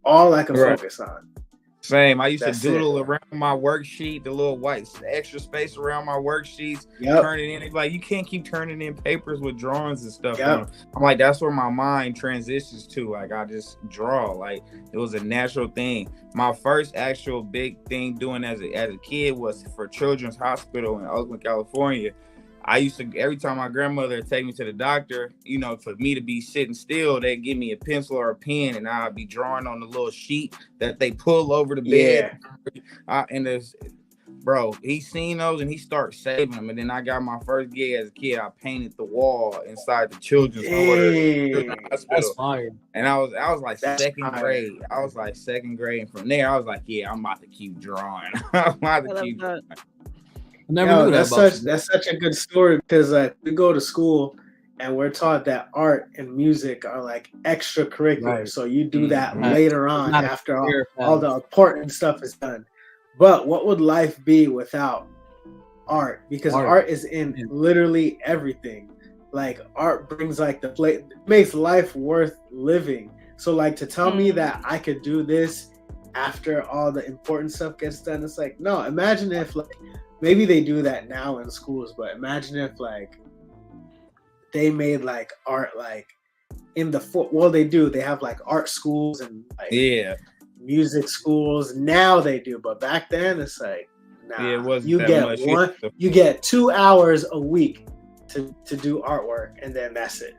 Focus on. Same. I used to doodle around my worksheet, the little white extra space around my worksheets, turn it in. You can't keep turning in papers with drawings and stuff. I'm that's where my mind transitions to. I just draw. It was a natural thing. My first actual big thing doing as a kid was for Children's Hospital in Oakland, California. I used to, every time my grandmother would take me to the doctor, for me to be sitting still, they'd give me a pencil or a pen, and I'd be drawing on the little sheet that they pull over the bed. He seen those and he started saving them. And then I got my first gig as a kid. I painted the wall inside the children's hospital. That's fire. And I was second grade. I was second grade. And from there, I was I'm about to keep drawing. I'm about to keep drawing. I never knew that. That's such a good story because we go to school and we're taught that art and music are extracurricular. Right. So you do that later on after all the important stuff is done. But what would life be without art? Because art is in literally everything. Art brings makes life worth living. So to tell me that I could do this after all the important stuff gets done, it's no. Imagine if maybe they do that now in schools, but imagine if they made art in the they do. They have art schools and music schools. Now they do, but back then it's nah. It wasn't you that get much. You get 2 hours a week to do artwork, and then that's it.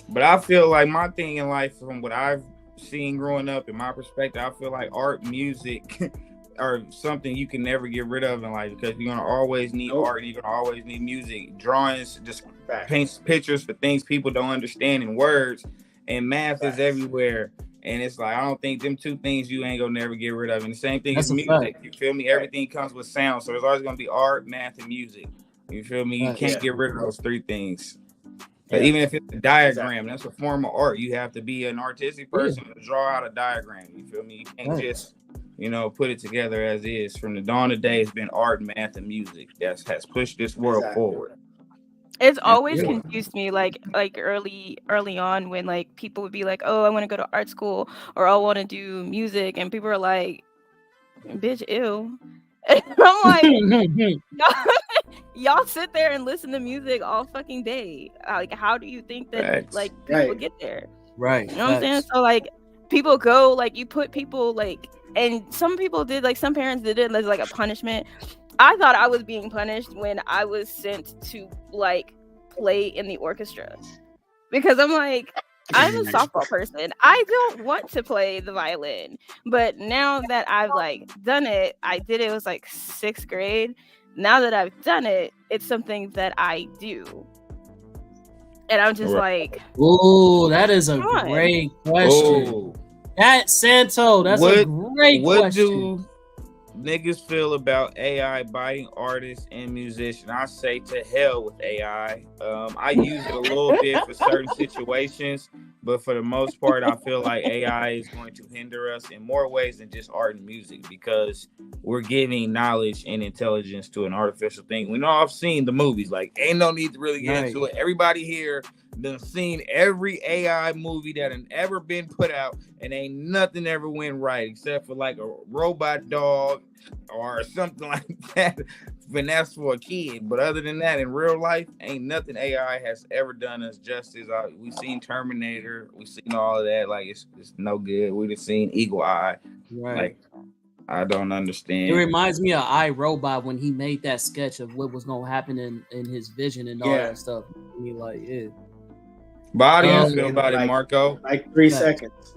But I feel my thing in life, from what I've seen growing up, in my perspective, I feel art, music are something you can never get rid of in life, because you're gonna always need art, you're gonna always need music, drawings, just paints pictures for things people don't understand in words, and math is everywhere. And it's I don't think them 2 things you ain't gonna never get rid of. And the same thing is music. You feel me? Everything comes with sound, so there's always gonna be art, math, and music. You feel me? You can't get rid of those 3 things. But Yeah. even if it's a diagram, that's a form of art. You have to be an artistic person to draw out a diagram. You feel me? You can't just, put it together as is. From the dawn of day, it's been art, math, and music that has pushed this world forward. It's always confused me, like early on, when like people would be like, "Oh, I want to go to art school," or "I want to do music," and people are like, "Bitch, ew." And I'm like, y'all sit there and listen to music all fucking day. Like, how do you think that like people get there? Right. You know what I'm saying? So like, people go, like, you put people like, and some people did, like, some parents did it as like a punishment. I thought I was being punished when I was sent to like play in the orchestra, because I'm like, I'm a softball person. I don't want to play the violin. But now that I've like done it, I did it was like 6th grade. Now that I've done it, it's something that I do. And I'm just like, oh, that is a great question. That Santo, that's a great question. What do niggas feel about AI biting artists and musicians? I say to hell with AI. I use it a little bit for certain situations, but for the most part, I feel like AI is going to hinder us in more ways than just art and music, because we're giving knowledge and intelligence to an artificial thing. We know, I've seen the movies, like, ain't no need to really get into it. Everybody here done seen every AI movie that had ever been put out, and ain't nothing ever went right except for like a robot dog or something like that. And that's for a kid. But other than that, in real life, ain't nothing AI has ever done us justice. We've seen Terminator, we've seen all of that. Like, it's no good. We've seen Eagle Eye. Like, I don't understand. It reminds me of iRobot when he made that sketch of what was gonna happen in his vision and all that stuff. I mean, like, But how do you feel about it, Marco? Like 3 seconds.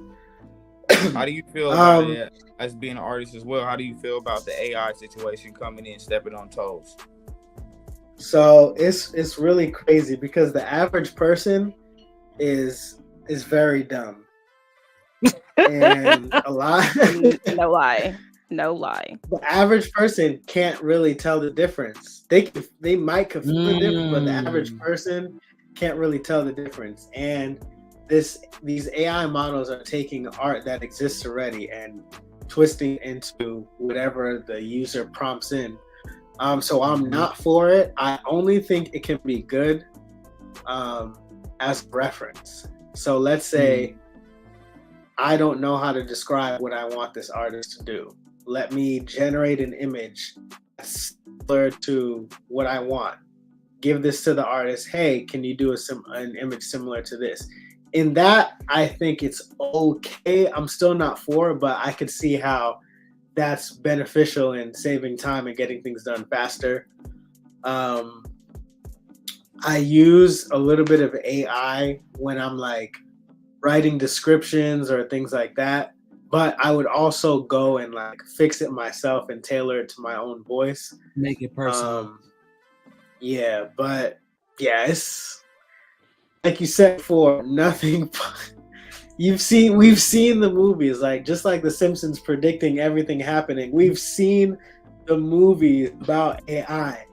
How do you feel about it as being an artist as well? How do you feel about the AI situation coming in, stepping on toes? So it's really crazy, because the average person is very dumb. And a lot no lie. The average person can't really tell the difference. They might feel the difference, but the average person can't really tell the difference. And these AI models are taking art that exists already and twisting into whatever the user prompts in. So I'm not for it. I only think it can be good as reference. So let's say I don't know how to describe what I want this artist to do. Let me generate an image similar to what I want. Give this to the artist. Hey, can you do an image similar to this? In that, I think it's okay. I'm still not for it, but I could see how that's beneficial in saving time and getting things done faster. I use a little bit of AI when I'm like writing descriptions or things like that, but I would also go and like fix it myself and tailor it to my own voice. Make it personal. It's like you said before, nothing. We've seen the movies, like just like The Simpsons predicting everything happening. We've seen the movies about AI,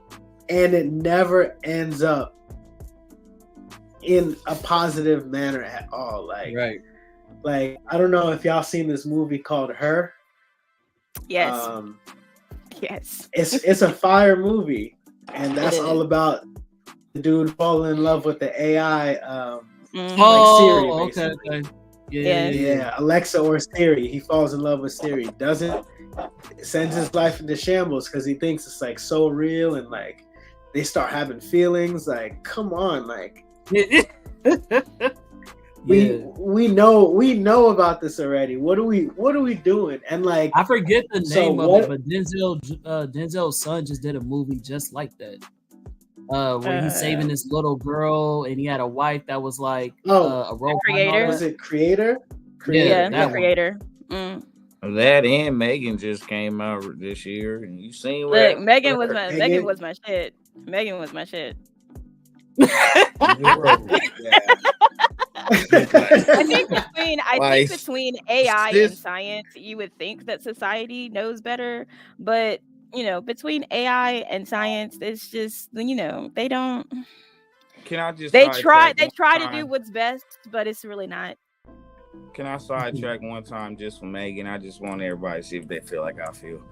and it never ends up in a positive manner at all. Like I don't know if y'all seen this movie called Her. Yes. Yes. It's a fire movie, and that's all about the dude falling in love with the AI. Like Siri, basically. Okay. Yeah. Alexa or Siri. He falls in love with Siri. Sends his life into shambles because he thinks it's like so real, and like they start having feelings. Like, come on, like we know about this already. What are we doing? And like, I forget the name of it, but Denzel's son just did a movie just like that. Where he's saving this little girl, and he had a wife that was like a robot. Creator. Was it Creator? Yeah, the Creator. That and Megan just came out this year, and you seen what? Look, Megan was my shit. Megan was my shit. I think between AI and science, you would think that society knows better, but between AI and science, it's just they don't. Can I just They try sidetrack to one do time? what's best, but it's really not. Can I sidetrack one time just for Megan? I just want everybody to see if they feel like I feel.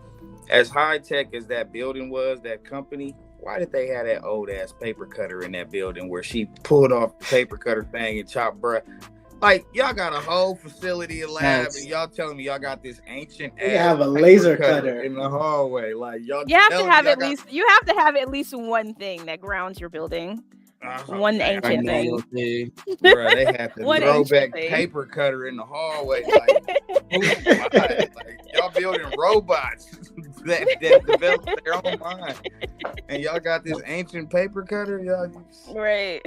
As high tech as that building was, that company, why did they have that old ass paper cutter in that building where she pulled off the paper cutter thing and chopped bruh? Like, y'all got a whole facility and lab, Nice. and y'all telling me y'all got this ancient You ass have a paper laser cutter. in the hallway. Like, y'all You have to telling have me at least one thing that grounds your building. One ancient thing. Bro, they had the One throwback ancient thing. paper cutter in the hallway. Like, oh my, like y'all building robots that develop their own mind, and y'all got this ancient paper cutter. Y'all, Right.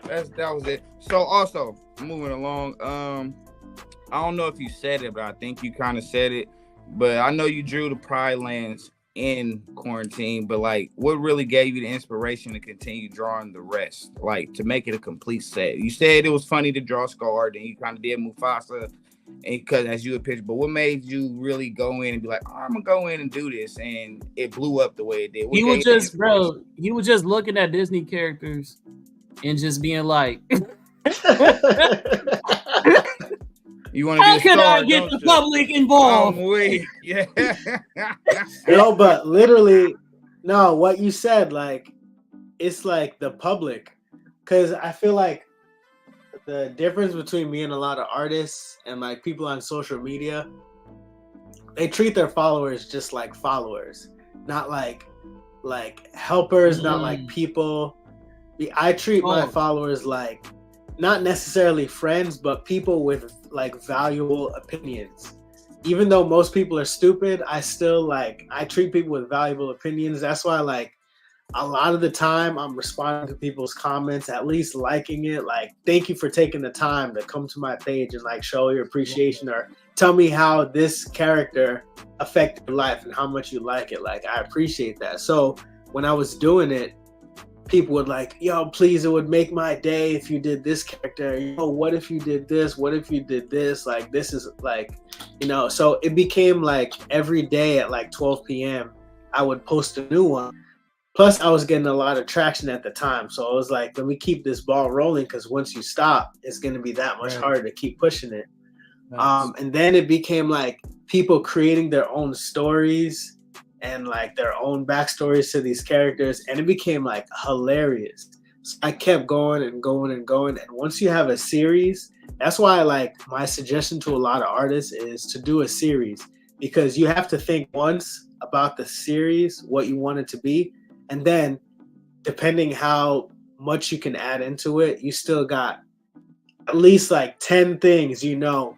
that was it. So also moving along, I don't know if you said it, but I think you kind of said it. But I know you drew the Pride Lands in quarantine, but like, what really gave you the inspiration to continue drawing the rest, like to make it a complete set? You said it was funny to draw Scar, then you kind of did Mufasa, and because as you had pictured, but what made you really go in and be like, oh, I'm gonna go in and do this, and it blew up the way it did? What He was gave you the just, bro. He was just looking at Disney characters and just being like, You want to "How be a can star, I get don't the you? public involved?" I'm weak. Yeah. No, but literally, no, what you said, like, it's like the public. Because I feel like the difference between me and a lot of artists and like people on social media, they treat their followers just like followers, not like helpers, not like people. I treat my followers like not necessarily friends, but people with like valuable opinions. Even though most people are stupid, I still I treat people with valuable opinions. That's why like a lot of the time I'm responding to people's comments, at least liking it. Like, thank you for taking the time to come to my page and like show your appreciation or tell me how this character affected your life and how much you like it. Like, I appreciate that. So when I was doing it, people would like, yo, please, it would make my day if you did this character. Yo, what if you did this? What if you did this? Like, this is like, so it became like every day at like 12 p.m. I would post a new one. Plus, I was getting a lot of traction at the time. So I was like, let me keep this ball rolling, because once you stop, it's going to be that much harder to keep pushing it. Nice. And then it became like people creating their own stories and like their own backstories to these characters, and it became like hilarious. So I kept going and going and going, and once you have a series, that's why like my suggestion to a lot of artists is to do a series, because you have to think once about the series, what you want it to be, and then depending how much you can add into it, you still got at least like 10 things,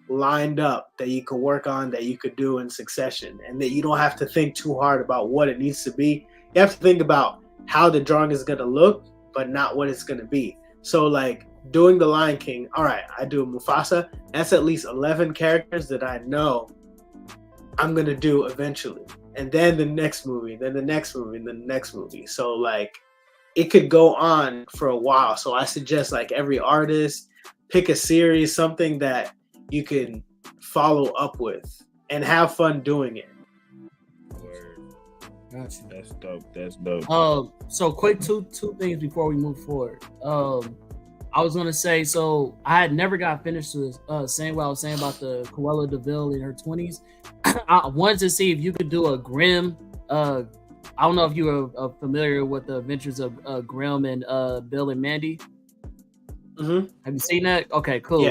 lined up that you could work on, that you could do in succession, and that you don't have to think too hard about what it needs to be. You have to think about how the drawing is going to look, but not what it's going to be. So like doing the Lion King, all right, I do Mufasa. That's at least 11 characters that I know I'm going to do eventually. And then the next movie, then the next movie, and then the next movie. So like it could go on for a while. So I suggest like every artist, pick a series, something that you can follow up with and have fun doing it. Word. Gotcha. That's dope. That's dope. So quick two things before we move forward. I was gonna say, so I had never got finished with saying what I was saying about the Cruella de Vil in her 20s. I wanted to see if you could do a Grimm. I don't know if you were familiar with the adventures of Grimm and Bill and Mandy. Mm-hmm. Have you seen that? Okay, cool.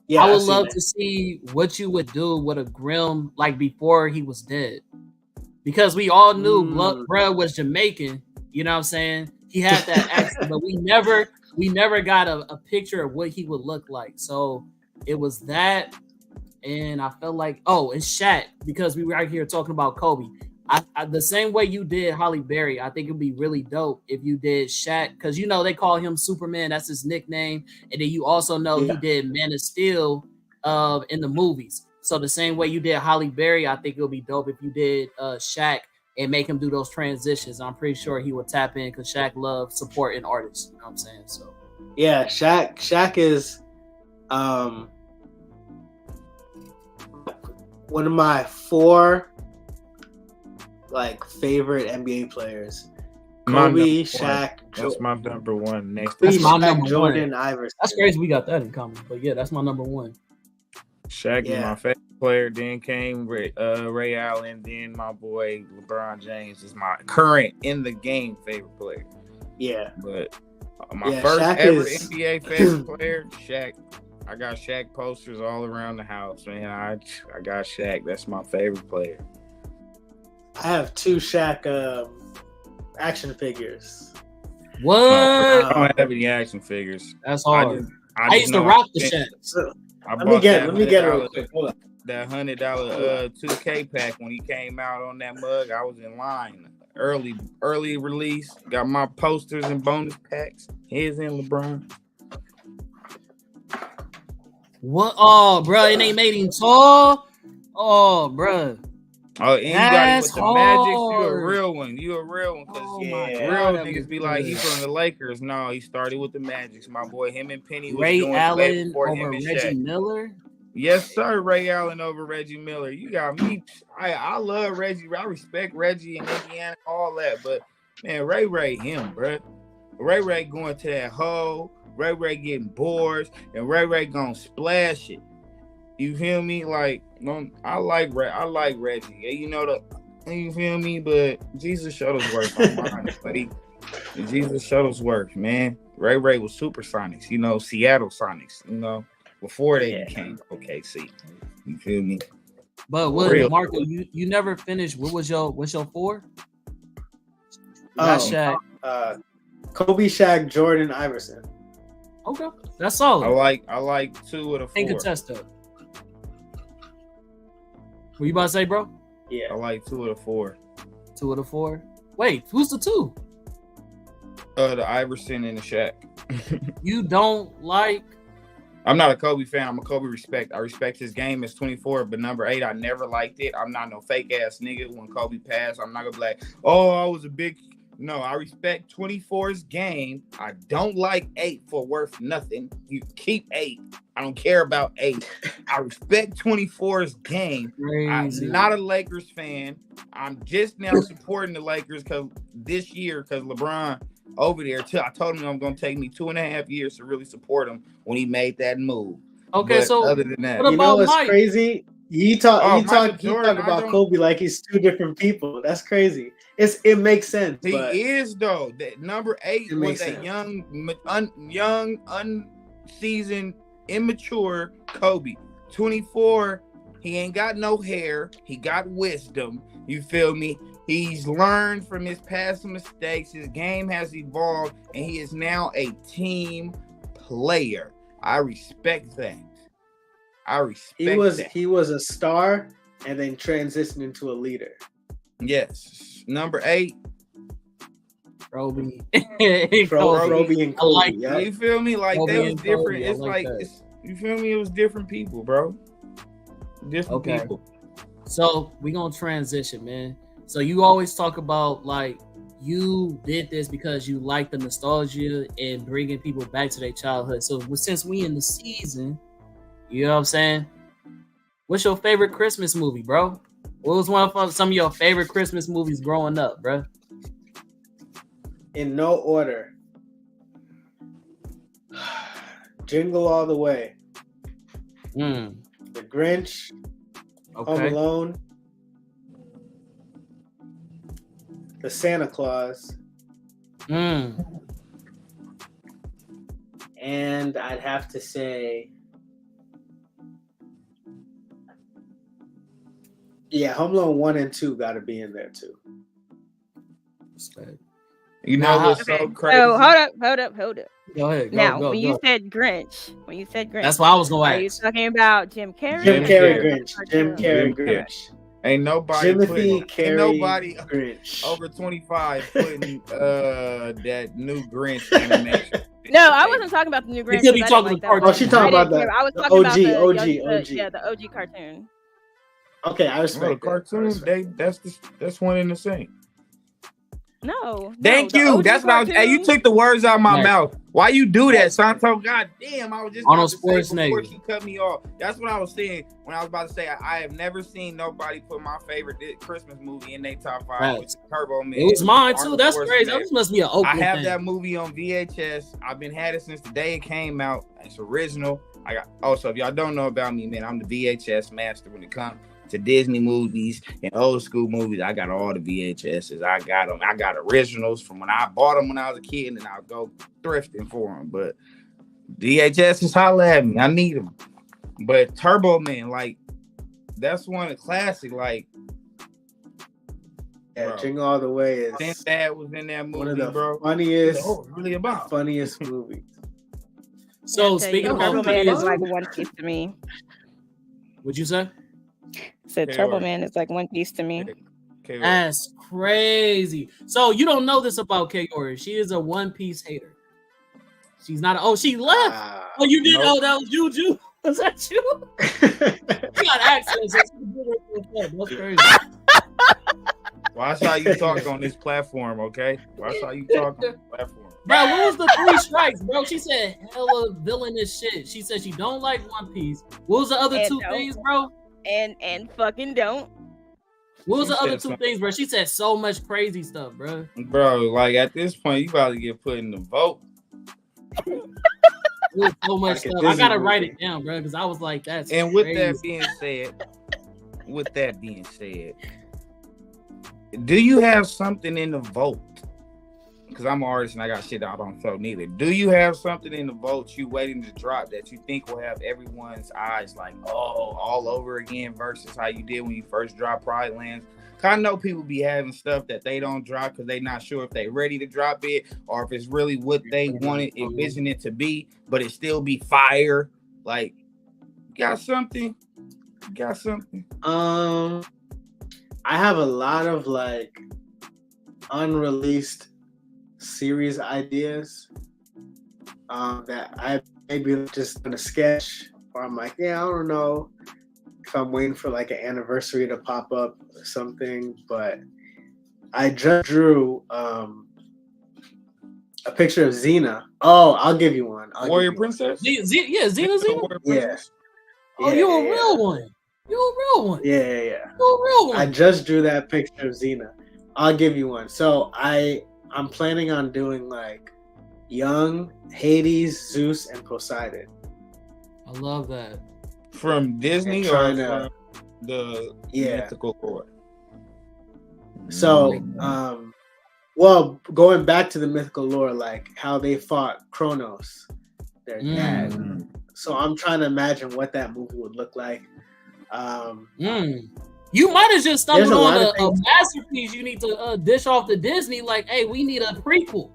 Yeah. I would love to see what you would do with a Grimm like before he was dead, because we all knew Bruh was Jamaican. You know what I'm saying? He had that accent, but we never got a picture of what he would look like. So it was that, and I felt like, and Shaq, because we were out here talking about Kobe. I the same way you did Halle Berry, I think it'd be really dope if you did Shaq, because they call him Superman, that's his nickname, and then you also know he did Man of Steel in the movies. So the same way you did Halle Berry, I think it would be dope if you did Shaq and make him do those transitions. I'm pretty sure he would tap in, because Shaq loves supporting artists. You know what I'm saying? So yeah, Shaq is one of my 4 like favorite NBA players. Kobe, Shaq, That's my number one. Next That's to my Shaq, number Jordan, one. Iverson. That's crazy. We got that in common. But yeah, that's my number one. Shaq is Yeah. my favorite player. Then came Ray Allen. Then my boy LeBron James is my current in the game favorite player. Yeah. But my Yeah, first Shaq ever is- NBA favorite player, Shaq. I got Shaq posters all around the house, man. I got Shaq. That's my favorite player. I have 2 Shaq action figures. What? I don't have any action figures. That's hard. I I used to rock the spent- Shaqs. I Let me bought get that it real $100 quick. Hold up. that $100 2K pack when he came out on that mug. I was in line. Early release. Got my posters and bonus packs. His and LeBron. What? Oh, bro, it ain't made him tall. Oh, bro. Oh, and you got him with That's the Magic. You a hard. real one. You a real one. Cause Oh yeah, my real God, that niggas was be like, he good. from the Lakers. No, he started with the Magics. My boy, him and Penny was Ray doing way Allen before him over and Reggie Shaq. Miller. Yes, sir. Ray Allen over Reggie Miller. You got me. I love Reggie. I respect Reggie and Indiana, all that. But man, Ray him, bro. Ray going to that hole. Ray getting boards, and Ray gonna splash it. You feel me? Like, I like Reggie. You know you feel me? But Jesus Shuttlesworth on mine, buddy. Jesus Shuttlesworth, man. Ray was Supersonics. You know, Seattle Sonics. You know, before they became OKC. You feel me? But Marco, you never finished. What's your 4? Shaq. Kobe, Shaq, Jordan, Iverson. Okay, that's solid. I like 2 of the 4. Ain't contest that. What you about to say, bro? Yeah. I like 2 of the 4. 2 of the 4. Wait, who's the 2? The Iverson and the Shaq. You don't like? I'm not a Kobe fan. I'm a Kobe respect. I respect his game as 24, but number 8, I never liked it. I'm not no fake ass nigga. When Kobe passed, I'm not gonna be like, oh, I was a big. No, I respect 24's game. I don't like 8 for worth nothing. You keep 8. I don't care about 8. I respect 24's game. Crazy. I'm not a Lakers fan. I'm just now supporting the Lakers because LeBron over there. I told him I'm going to take me 2.5 years to really support him when he made that move. Okay, but so other than that, what You know about what's Mike? crazy? He talk Jordan, about Kobe like he's 2 different people. That's crazy. It makes sense. he but is though. That number 8 It was makes a sense. young, unseasoned, immature Kobe. 24, he ain't got no hair. He got wisdom. You feel me? He's learned from his past mistakes. His game has evolved, and he is now a team player. I respect that. he was a star and then transitioned into a leader. Yes. Number 8. Roby. Roby and I like Kobe. that. Yeah. You feel me? Like Kobe they was and different. Kobe, I It's like like that. you feel me? It was different people, bro. Different Okay. people. So we gonna transition, man. So you always talk about like you did this because you like the nostalgia and bringing people back to their childhood. So since we in the season, you know what I'm saying? What's your favorite Christmas movie, bro? What was some of your favorite Christmas movies growing up, bro? In no order. Jingle All the Way. The Grinch. Home Okay. Alone. The Santa Claus. And I'd have to say, yeah, Home Alone 1 and 2 got to be in there too. You know what's so Okay, crazy? so hold up. Go ahead. Now, go, when go. you said Grinch, That's what I was gonna are you ask. talking about Jim Carrey? Jim Jim Carrey Carrey. Grinch. Jim Carrey Jim Carrey. Grinch. Ain't nobody Timothy Carey nobody Grinch. over 25 putting that new Grinch animation. No, I wasn't talking about the new Grinch. could be 'cause I talking didn't to like that cartoon. one. Oh, she talking I about didn't care. I was the talking about the OG. Yeah, the OG cartoon. Okay, I respect Well, that. cartoons, that's one in the same. No. Thank the you. OG That's what I was. Hey, you cartoon- took the words out of my Right. mouth. Why you do that, Santo? God damn, I was just Arnold about to say before Schwarzenegger. she cut me off. That's what I was saying when I was about to say I have never seen nobody put my favorite Christmas movie in their top 5, Right. which is Turbo Man. It was mine too. Arnold That's crazy. Schwarzenegger. That must be an Oakland I have thing. that movie on VHS. I've been had it since the day it came out. It's original. I got also, if y'all don't know about me, man, I'm the VHS master when it comes to Disney movies and old school movies. I got all the VHSs. I got them. I got originals from when I bought them when I was a kid, and then I'll go thrifting for them. But VHSs, holla at me. I need them. But Turbo Man, like, that's one of the classic. Like, Yeah, bro, Jingle All the Way is Sinbad was in that movie, one of the bro. funniest, Really about funniest movies. So speaking Turbo about Man kids, is like One Piece to me. what'd you say? Said Turbo Man is like One Piece to me. Okay, That's crazy. So you don't know this about Kaori. She is a One Piece hater. She's not. She left. Oh, you didn't know that was Juju? Was that you? You got accents. That's crazy. Watch how you talk on this platform, okay? Watch how you talk on this platform. Bro, what was the 3 strikes, bro? She said hella villainous shit. She said she don't like One Piece. What was the other And 2 don't. things, bro? And fucking don't. What was She the other said 2 something. things, bro? She said so much crazy stuff, bro. Bro, like at this point, you about to get put in the vote. It was so much Like a stuff. I Disney gotta write movie. it down, bro, because I was like, that's And with crazy. that being said, do you have something in the vote? Because I'm an artist and I got shit I don't throw neither. Do you have something in the vote you waiting to drop that you think will have everyone's eyes like, oh, all over again versus how you did when you first dropped Pride Lands? Cause I know people be having stuff that they don't drop because they not sure if they ready to drop it or if it's really what they wanted, envision it to be, but it still be fire. Like, got something? Got something? I have a lot of like unreleased series ideas that I maybe just gonna sketch, or I'm like, yeah, I don't know if I'm waiting for like an anniversary to pop up or something. But I just drew a picture of Xena. Oh, I'll give you one. Warrior Princess? Yeah, Xena. Warrior Princess? Oh, you're a real one. You're a real one. Yeah. You're a real one. I just drew that picture of Xena. I'll give you one. So I'm planning on doing like young Hades, Zeus, and Poseidon. I love that. From Disney or Trying from the mythical lore? So, well, going back to the mythical lore, like how they fought Kronos, their dad. So I'm trying to imagine what that movie would look like. You might have just stumbled There's a on lot of a things. masterpiece you need to dish off to Disney. Like, hey, we need a prequel.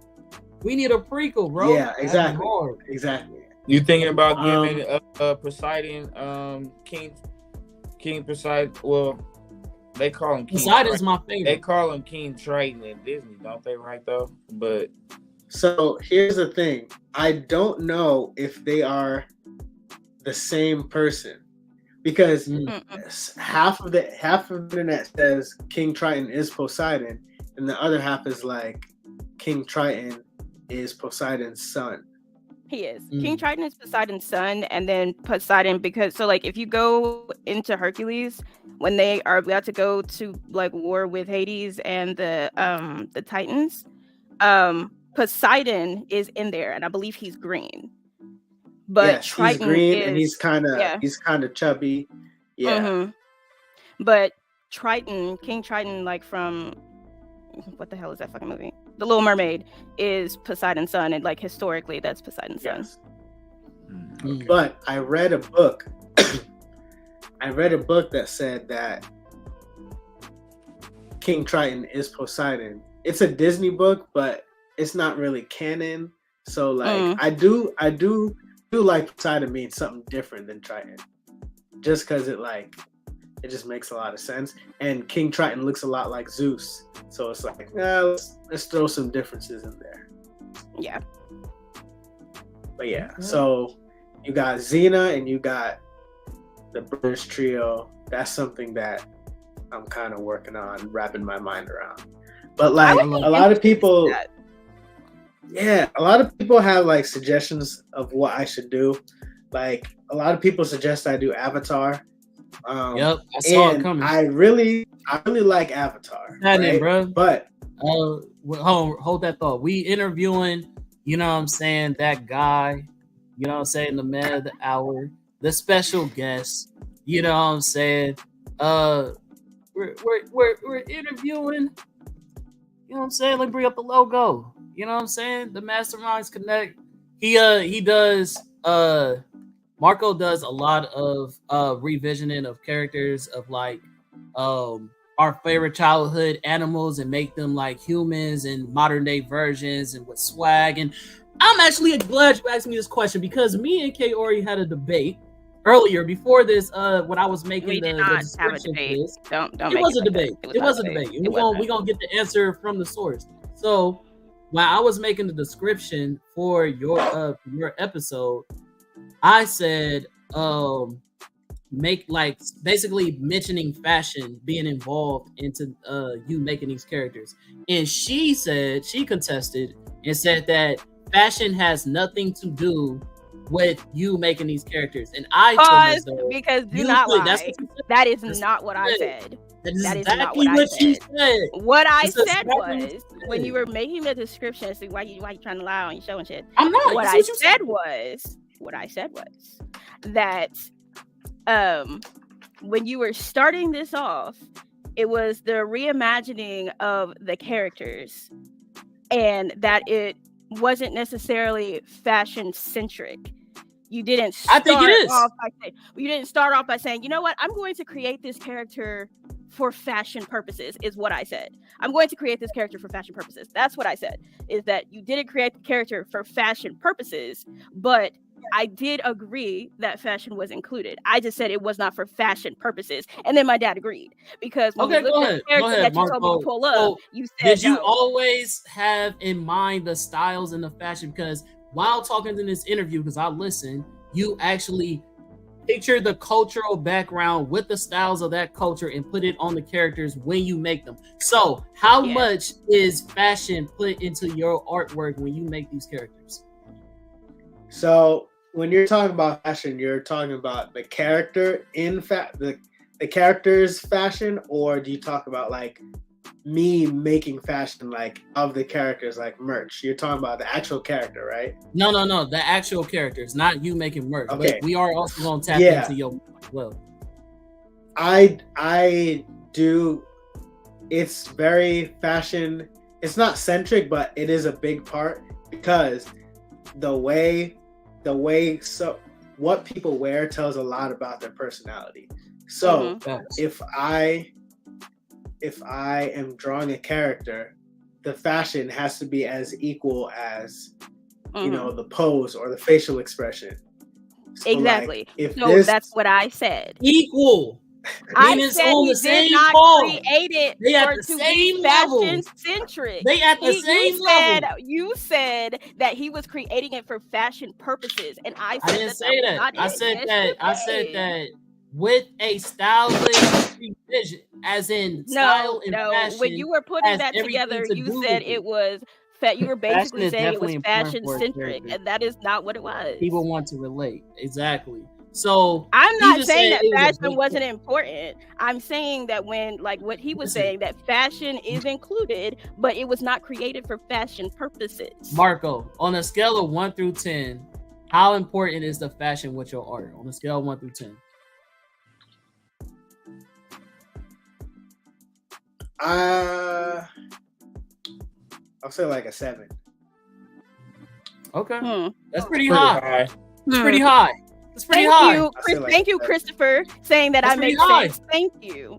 We need a prequel, bro. Yeah, exactly. That's hard. Exactly. You thinking about giving Poseidon, King Poseidon? Well, they call him King Poseidon's Triton. my favorite. They call him King Triton in Disney, don't they? Right though, but So here's the thing. I don't know if they are the same person because half of the internet says King Triton is Poseidon, and the other half is like King Triton is Poseidon's son. He is. King Triton is Poseidon's son, and then Poseidon, because so like if you go into Hercules, when they are about to go to like war with Hades and the Titans, Poseidon is in there, and I believe he's green. But yes, Triton he's green is, and he's kind of chubby. Yeah. But Triton, King Triton, like from what the hell is that fucking movie? The Little Mermaid, is Poseidon's son, and like historically, that's Poseidon's son. Okay. But I read a book. I read a book that said that King Triton is Poseidon. It's a Disney book, but it's not really canon. So like I do like Poseidon means something different than Triton. Just because it just makes a lot of sense. And King Triton looks a lot like Zeus. So it's like, let's throw some differences in there. Yeah. But yeah, so you got Xena and you got the British trio. That's something that I'm kind of working on wrapping my mind around. But like a lot of people, Yeah, a lot of people have like suggestions of what I should do. Like a lot of people suggest I do Avatar. Yep, I saw it And coming. I really like Avatar, right? Bro. But hold that thought. We interviewing, you know what I'm saying, that guy, you know what I'm saying, the man of the hour, the special guest, you know what I'm saying. We're interviewing, you know what I'm saying. Let me bring up the logo. You know what I'm saying? The Masterminds Connect. He does Marco does a lot of revisioning of characters of like our favorite childhood animals and make them like humans and modern day versions and with swag. And I'm actually glad you asked me this question because me and Kaori had a debate earlier before this when I was making the description for this. Don't it was a debate. It was a debate. We're gonna get the answer from the source. So when I was making the description for your episode, I said make like basically mentioning fashion being involved into you making these characters. And she said, she contested and said that fashion has nothing to do with you making these characters. And I pause because do not lie. That is not what I said. That is exactly what she said. What I said was when you were making the description, see why you trying to lie on your show and shit. I'm not. What I said was that when you were starting this off, it was the reimagining of the characters, and that it wasn't necessarily fashion centric. You didn't start you didn't start off by saying, you know what, I'm going to create this character for fashion purposes, is what I said. I'm going to create this character for fashion purposes. That's what I said, is that you didn't create the character for fashion purposes, but I did agree that fashion was included. I just said it was not for fashion purposes. And then my dad agreed. Because when you looked at the character that you told me to pull up, you said did you always have in mind the styles and the fashion? Because while talking in this interview, because I listened, you actually picture the cultural background with the styles of that culture and put it on the characters when you make them. So how much is fashion put into your artwork when you make these characters? So when you're talking about fashion, you're talking about the character in the character's fashion, or do you talk about like me making fashion like of the characters, like merch? You're talking about the actual character, right? No, the actual characters, not you making merch. Okay. But we are also going to tap into your well. I do. It's very fashion. It's not centric, but it is a big part because the way so what people wear tells a lot about their personality. So if I am drawing a character, the fashion has to be as equal as you know, the pose or the facial expression. So exactly. Like, that's what I said. Equal. I said he did not create it for to be fashion centric. They at the same level. You said that he was creating it for fashion purposes, and I didn't say that. I said that with a stylish revision, as in style and fashion. When you were putting that together, you said it was. You were basically saying it was fashion centric, and that is not what it was. People want to relate, exactly. So I'm not saying that fashion wasn't important. I'm saying that when, like what he was saying, that fashion is included, but it was not created for fashion purposes. Marco, on a scale of 1 through 10, how important is the fashion with your art? On a scale of 1 through 10. I'll say like a 7. Okay, that's pretty high. That's pretty high. It's pretty high. Thank you, Christopher, saying that I made sense. Thank you.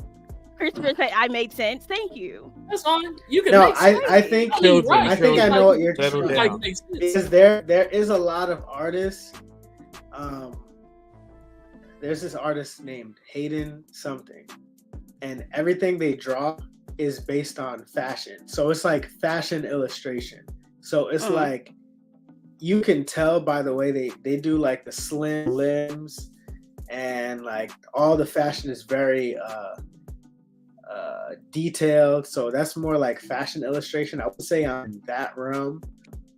Christopher said I made sense. Thank you. That's fine. You can no, make sense. I think I know what you're talking about. Because there is a lot of artists. There's this artist named Hayden something, and everything they draw is based on fashion. So it's like fashion illustration. So it's like you can tell by the way they do like the slim limbs, and like all the fashion is very detailed. So that's more like fashion illustration. I would say I'm in that realm.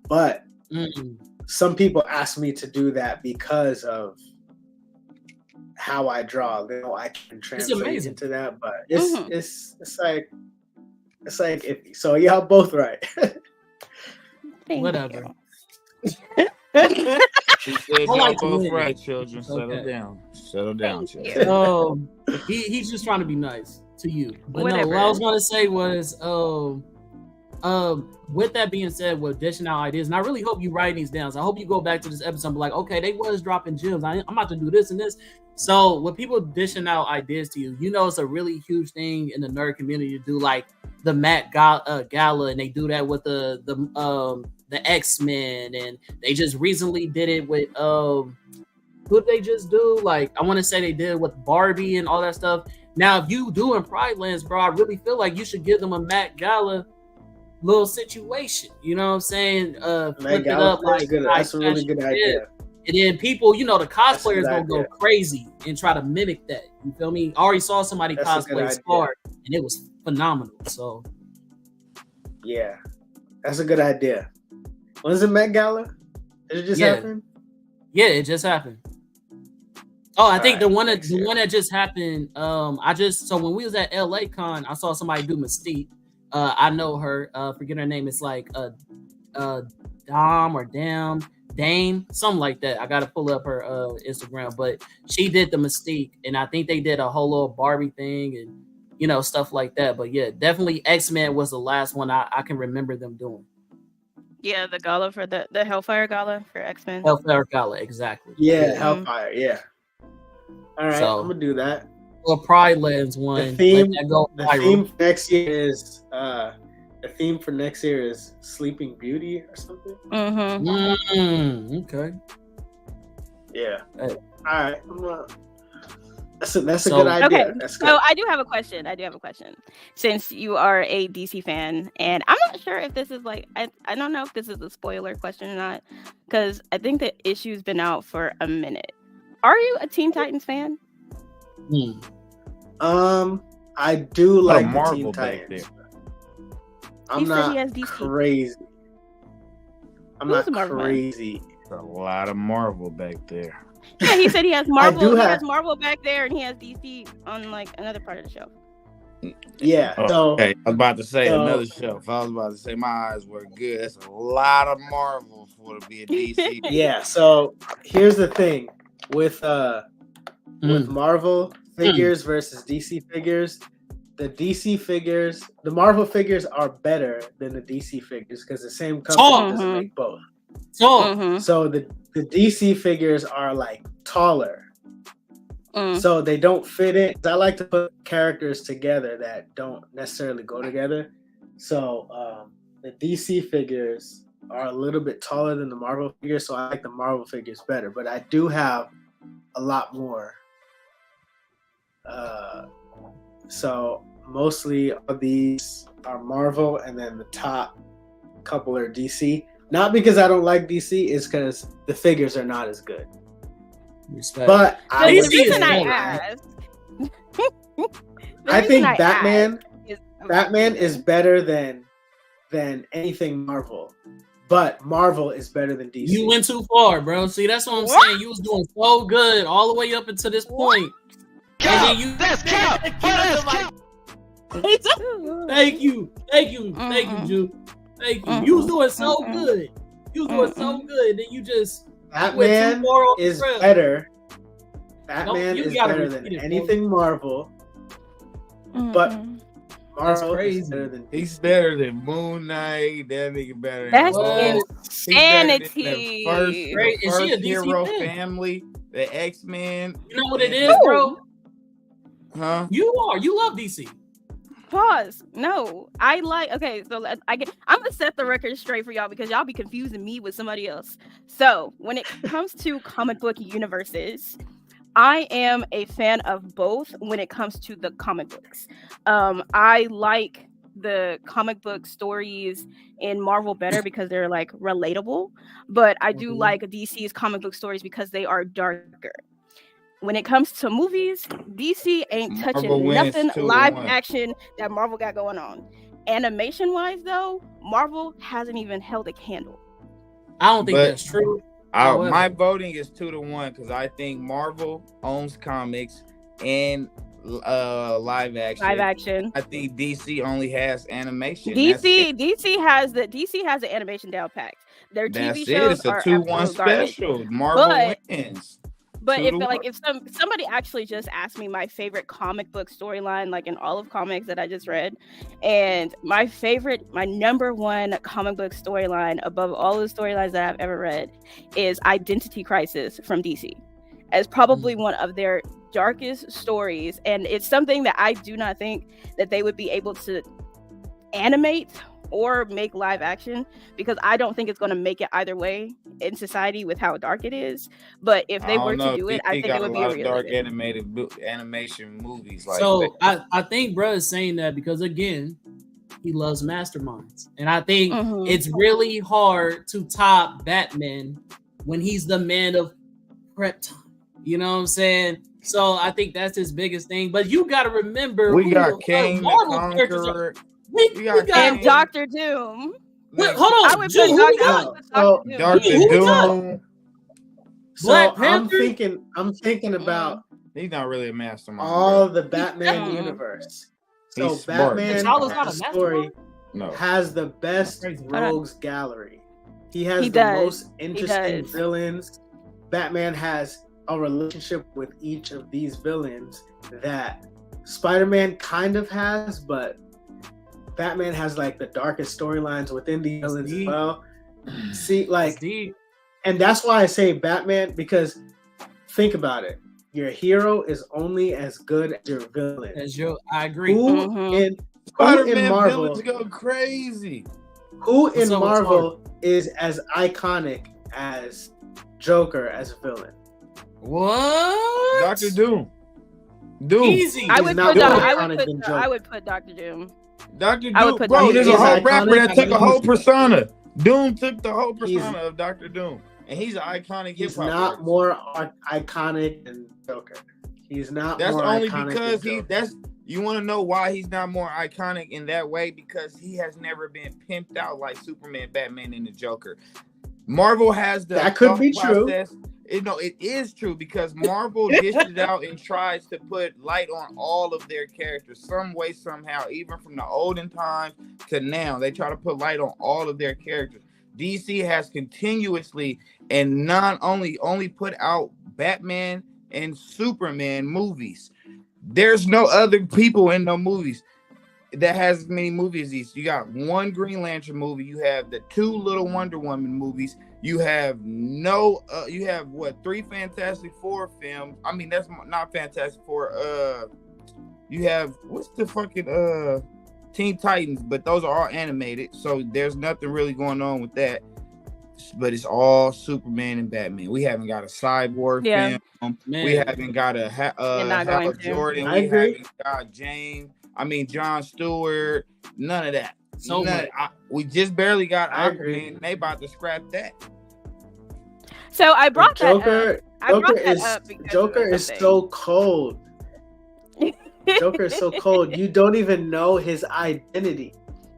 But Mm. some people ask me to do that because of how I draw. They know I can translate amazing. into that, but it's like iffy. So y'all both right. Whatever. She said I y'all like to both win. right, children. Settle Okay. down. Settle down, Thank children. He's just trying to be nice to you. But Whatever. no, what I was gonna say was with that being said, with dishing out ideas, and I really hope you write these down. So I hope you go back to this episode and be like, okay, they was dropping gems. I'm about to do this and this. So with people dishing out ideas to you, you know, it's a really huge thing in the nerd community to do like the Met Gala, and they do that with the X-Men, and they just recently did it with who did they just do? Like I want to say they did it with Barbie and all that stuff. Now, if you do in Pride Lands, bro, I really feel like you should give them a Met Gala little situation. You know what I'm saying? Flip it up like that's a really good idea. And then people, you know, the cosplayers gonna go crazy and try to mimic that. You feel me? I already saw somebody cosplay Scar, and it was phenomenal. So, yeah, that's a good idea. When is the Met Gala? Did it just happen? Yeah, it just happened. Oh, I think the one that just happened. So when we was at LA Con, I saw somebody do Mystique. I know her. Forget her name. It's like Dame, something like that. I gotta pull up her Instagram, but she did the Mystique, and I think they did a whole little Barbie thing and you know stuff like that. But yeah, definitely X-Men was the last one I can remember them doing. Yeah, the gala for the Hellfire Gala for X-Men. Hellfire Gala, exactly. Yeah, Hellfire. Yeah. All right, I'm gonna do that. Well, Pride Lands one. The theme for next year is the theme for next year is Sleeping Beauty or something. Okay. Yeah. Hey. All right. That's a good idea. Okay. That's good. So I do have a question. Since you are a DC fan, and I'm not sure if this is like I don't know if this is a spoiler question or not, because I think the issue's been out for a minute. Are you a Teen Titans fan? I do like Marvel Teen Titans. There. I'm not crazy. I'm not crazy. There's a lot of Marvel back there. Yeah, he said he has Marvel. He has Marvel back there, and he has DC on like another part of the show. Yeah. Okay. I was about to say another shelf. I was about to say my eyes were good. That's a lot of Marvel for to be a DC. Yeah. So here's the thing with Marvel figures versus DC figures. The Marvel figures are better than the DC figures because the same company doesn't make both. So the DC figures are like taller. So they don't fit in. I like to put characters together that don't necessarily go together. So the DC figures are a little bit taller than the Marvel figures, so I like the Marvel figures better. But I do have a lot more. So mostly of these are Marvel, and then the top couple are DC. Not because I don't like DC, it's because the figures are not as good. Respect. But the reason I asked, I think Batman is better than anything Marvel. But Marvel is better than DC. You went too far, bro. See, that's what I'm saying. You was doing so good all the way up until this point. Thank you. Thank you, Ju. Thank you. You was doing so good. Then you just Batman is better. Batman is better than anything Marvel. But Marvel is better than DC. He's better than Moon Knight. That nigga better. That's insanity. The first hero family, the X-Men. You know what it is, bro? Huh? You love DC. Pause. No, I like. Okay, so I'm gonna set the record straight for y'all because y'all be confusing me with somebody else. So when it comes to comic book universes, I am a fan of both. When it comes to the comic books, I like the comic book stories in Marvel better because they're like relatable. But I do like DC's comic book stories because they are darker. When it comes to movies, DC ain't touching nothing live action that Marvel got going on. Animation wise, though, Marvel hasn't even held a candle. I don't think But- that's true. My voting is 2-1 because I think Marvel owns comics and live action. I think DC only has animation. DC has the animation down packed. Their TV shows It's a are 2-1 special. Marvel wins. But if somebody actually just asked me my favorite comic book storyline, like in all of comics that I just read, and my number one comic book storyline above all the storylines that I've ever read is Identity Crisis from DC, as probably one of their darkest stories, and it's something that I do not think that they would be able to animate or make live action, because I don't think it's going to make it either way in society with how dark it is. But if they were to do it, I think it would be really dark good. animation movies. I think bro is saying that because again, he loves masterminds, and I think it's really hard to top Batman when he's the man of prep time. You know what I'm saying? So I think that's his biggest thing. But you got to remember, we got King the Conqueror. We got and Dr. Doom. Wait, hold on. I would put Dr. Doom. So I'm thinking about. He's not really a mastermind. All the Batman universe. So He's smart. Batman story has the best rogues gallery. He has the most interesting villains. Batman has a relationship with each of these villains that Spider-Man kind of has, but Batman has like the darkest storylines within the villains as well. See, like, and that's why I say Batman, because think about it. Your hero is only as good as your villain. I agree. Who in Marvel villains go crazy? Who in Marvel is as iconic as Joker as a villain? What? Dr. Doom. Easy. I would put Dr. Doom. Dr. Doom, bro, there's a whole rapper that took a whole persona. Doom took the whole persona of Dr. Doom, and he's an iconic hip hop. He's not more iconic than Joker. He's not. That's more only iconic because you want to know why he's not more iconic in that way, because he has never been pimped out like Superman, Batman, and the Joker. Marvel has that could be process. True. It is true, because Marvel dishes out and tries to put light on all of their characters some way, somehow, even from the olden times to now. They try to put light on all of their characters. DC has continuously and not only put out Batman and Superman movies. There's no other people in the movies that has as many movies as these. You got one Green Lantern movie. You have the 2 Little Wonder Woman movies. You have you have 3 Fantastic Four films. I mean, that's not Fantastic Four. You have what's the fucking Teen Titans, but those are all animated, so there's nothing really going on with that. But it's all Superman and Batman. We haven't got a Cyborg film. We haven't got a Hal Jordan. We haven't got John Stewart. None of that. We just barely got Aquaman. They about to scrap that. So I brought Joker, that up. Joker is so cold. Joker is so cold. You don't even know his identity.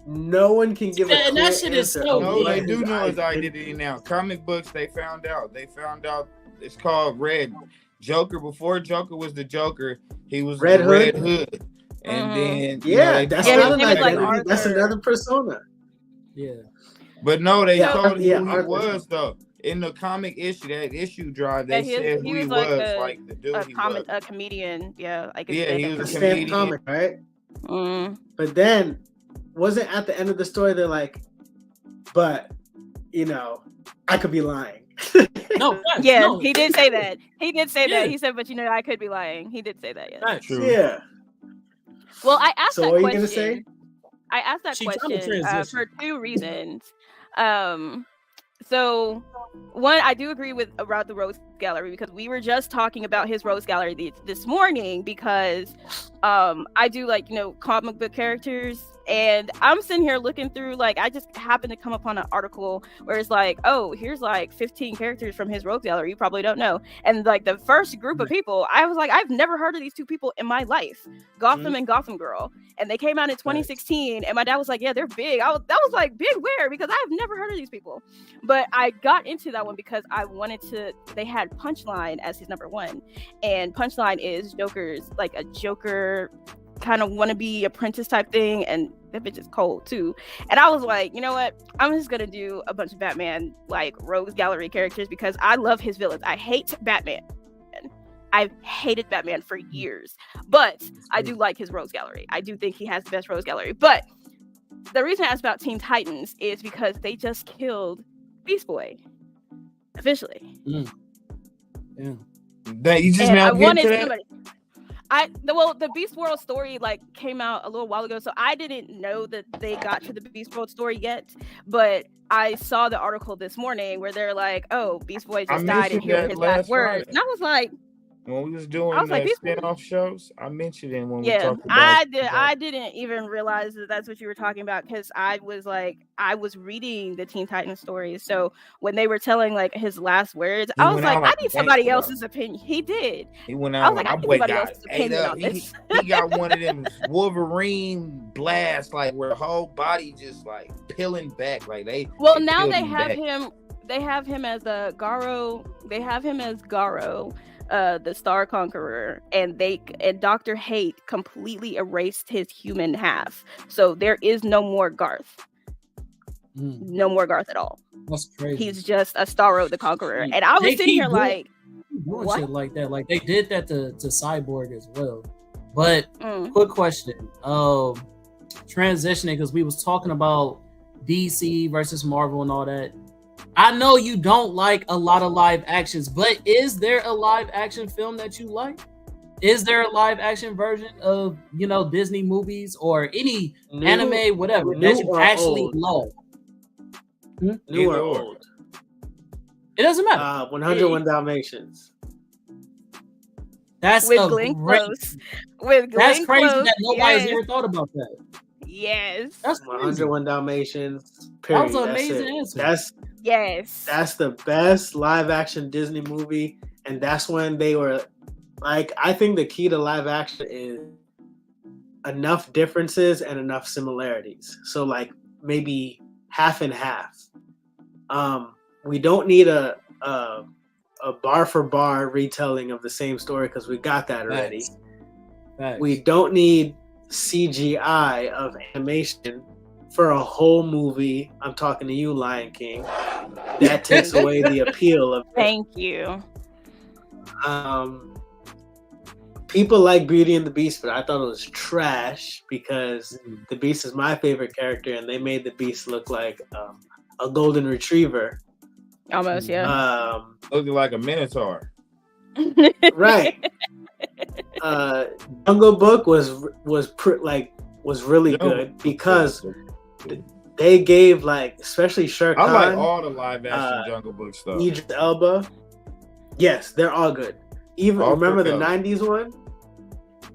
No one can give a clear that shit is answer. so No, they do know his identity now. Comic books, they found out. It's called Red. Joker, before Joker was the Joker, he was Red Red Hood. And then that's not an identity. That's another persona. Yeah. But no, they told you who he was though. In the comic issue, that issue drive, they said who he was, like the dude he was. A comedian, he was a comedian. Comic, right? But then, wasn't at the end of the story, they're like, but, I could be lying. He did say that. He said, but I could be lying. He did say that, Right. True. Yeah. Well, I asked that question. So what are you going to say? I asked that question for 2 reasons. So, one, I do agree about the Rose Gallery, because we were just talking about his Rose Gallery this morning, because I do like, comic book characters, And I'm sitting here looking through, like, I just happened to come upon an article where it's like, oh, here's like 15 characters from his rogue gallery you probably don't know. And like the first group of people, I was like, I've never heard of these two people in my life, Gotham and Gotham Girl. And they came out in 2016, and my dad was like, yeah, they're big. That was like, big where? Because I've never heard of these people. But I got into that one because I wanted to, they had Punchline as his number one. And Punchline is Joker's, like a Joker kind of wannabe apprentice type thing, and that bitch is cold too. And I was like, you know what, I'm just gonna do a bunch of Batman like rogues gallery characters because I love his villains. I hate Batman. I've hated Batman for years, but I do like his rogues gallery. I do think he has the best rogues gallery. But the reason I asked about Teen Titans is because they just killed Beast Boy officially. Yeah. That you just And I now wanted get to somebody. The Beast World story like came out a little while ago, so I didn't know that they got to the Beast World story yet. But I saw the article this morning where they're like, "Oh, Beast Boy just died, and here are his last words." And I was like, when we was doing the spin-off shows, I mentioned it when we talked about. I didn't even realize that that's what you were talking about because I was reading the Teen Titans stories. So when they were telling like his last words, I was like, I need somebody else's opinion. He did. He went out. I was like, I need somebody else's opinion on this. He got one of them Wolverine blasts, like where the whole body just like peeling back, like they. Well, now they have him. They have him as a Garo. They have him as Garo. The Star Conqueror, and Dr. Hate completely erased his human half, so there is no more Garth. No more Garth at all. That's crazy. He's just a Starro the Conqueror. And I was sitting here like, what? Shit like that. Like they did that to Cyborg as well. But quick question, transitioning, because we was talking about DC versus Marvel and all that. I know you don't like a lot of live actions, but is there a live action film that you like? Is there a live action version of, Disney movies or any anime, whatever, that you actually love? New or old? It doesn't matter. 101 Dalmatians. That's with Glenn Close. That's crazy that nobody's ever thought about that. Yes. That's 101 Dalmatians. Period. That was an amazing answer. That's the best live action Disney movie, and that's when they were like, I think the key to live action is enough differences and enough similarities. So like maybe half and half. We don't need a bar for bar retelling of the same story because we got that already. Thanks. We don't need CGI of animation for a whole movie. I'm talking to you, Lion King. That takes away the appeal of it. Thank you. People like Beauty and the Beast, but I thought it was trash because the Beast is my favorite character, and they made the Beast look like a golden retriever. Almost, yeah. Looking like a minotaur. Right. Jungle Book was really good because they gave, like, especially Shere Khan. I like all the live action Jungle Book stuff. Idris Elba. Yes, they're all good. Even all remember the 90s one?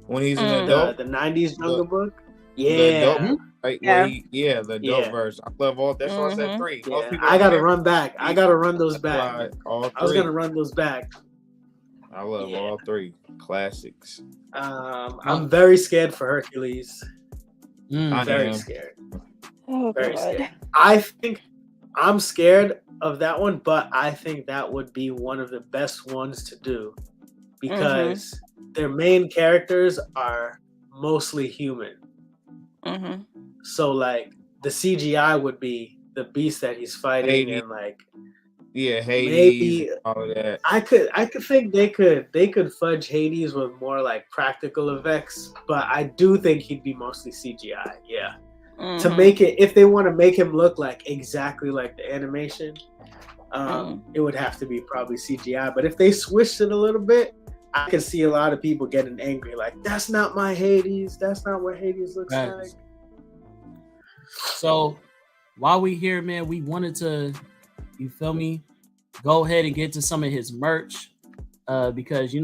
When he's an adult? The 90s Jungle Book? Yeah. The adult version. I love all that's why I said 3. Yeah. I gotta run back. I gotta run those back. I was gonna run those back. I love all 3 classics. I'm very scared for Hercules. I'm very scared. Oh, very scared. I think I'm scared of that one, but I think that would be one of the best ones to do because their main characters are mostly human. So like the CGI would be the beast that he's fighting, and like Hades, maybe all of that. I could think they could fudge Hades with more like practical effects, but I do think he'd be mostly CGI. Yeah. To make it, if they want to make him look like exactly like the animation, it would have to be probably CGI. But if they switched it a little bit, I could see a lot of people getting angry. Like, that's not my Hades. That's not what Hades looks like. So while we here, man, we wanted to, you feel me, go ahead and get to some of his merch because,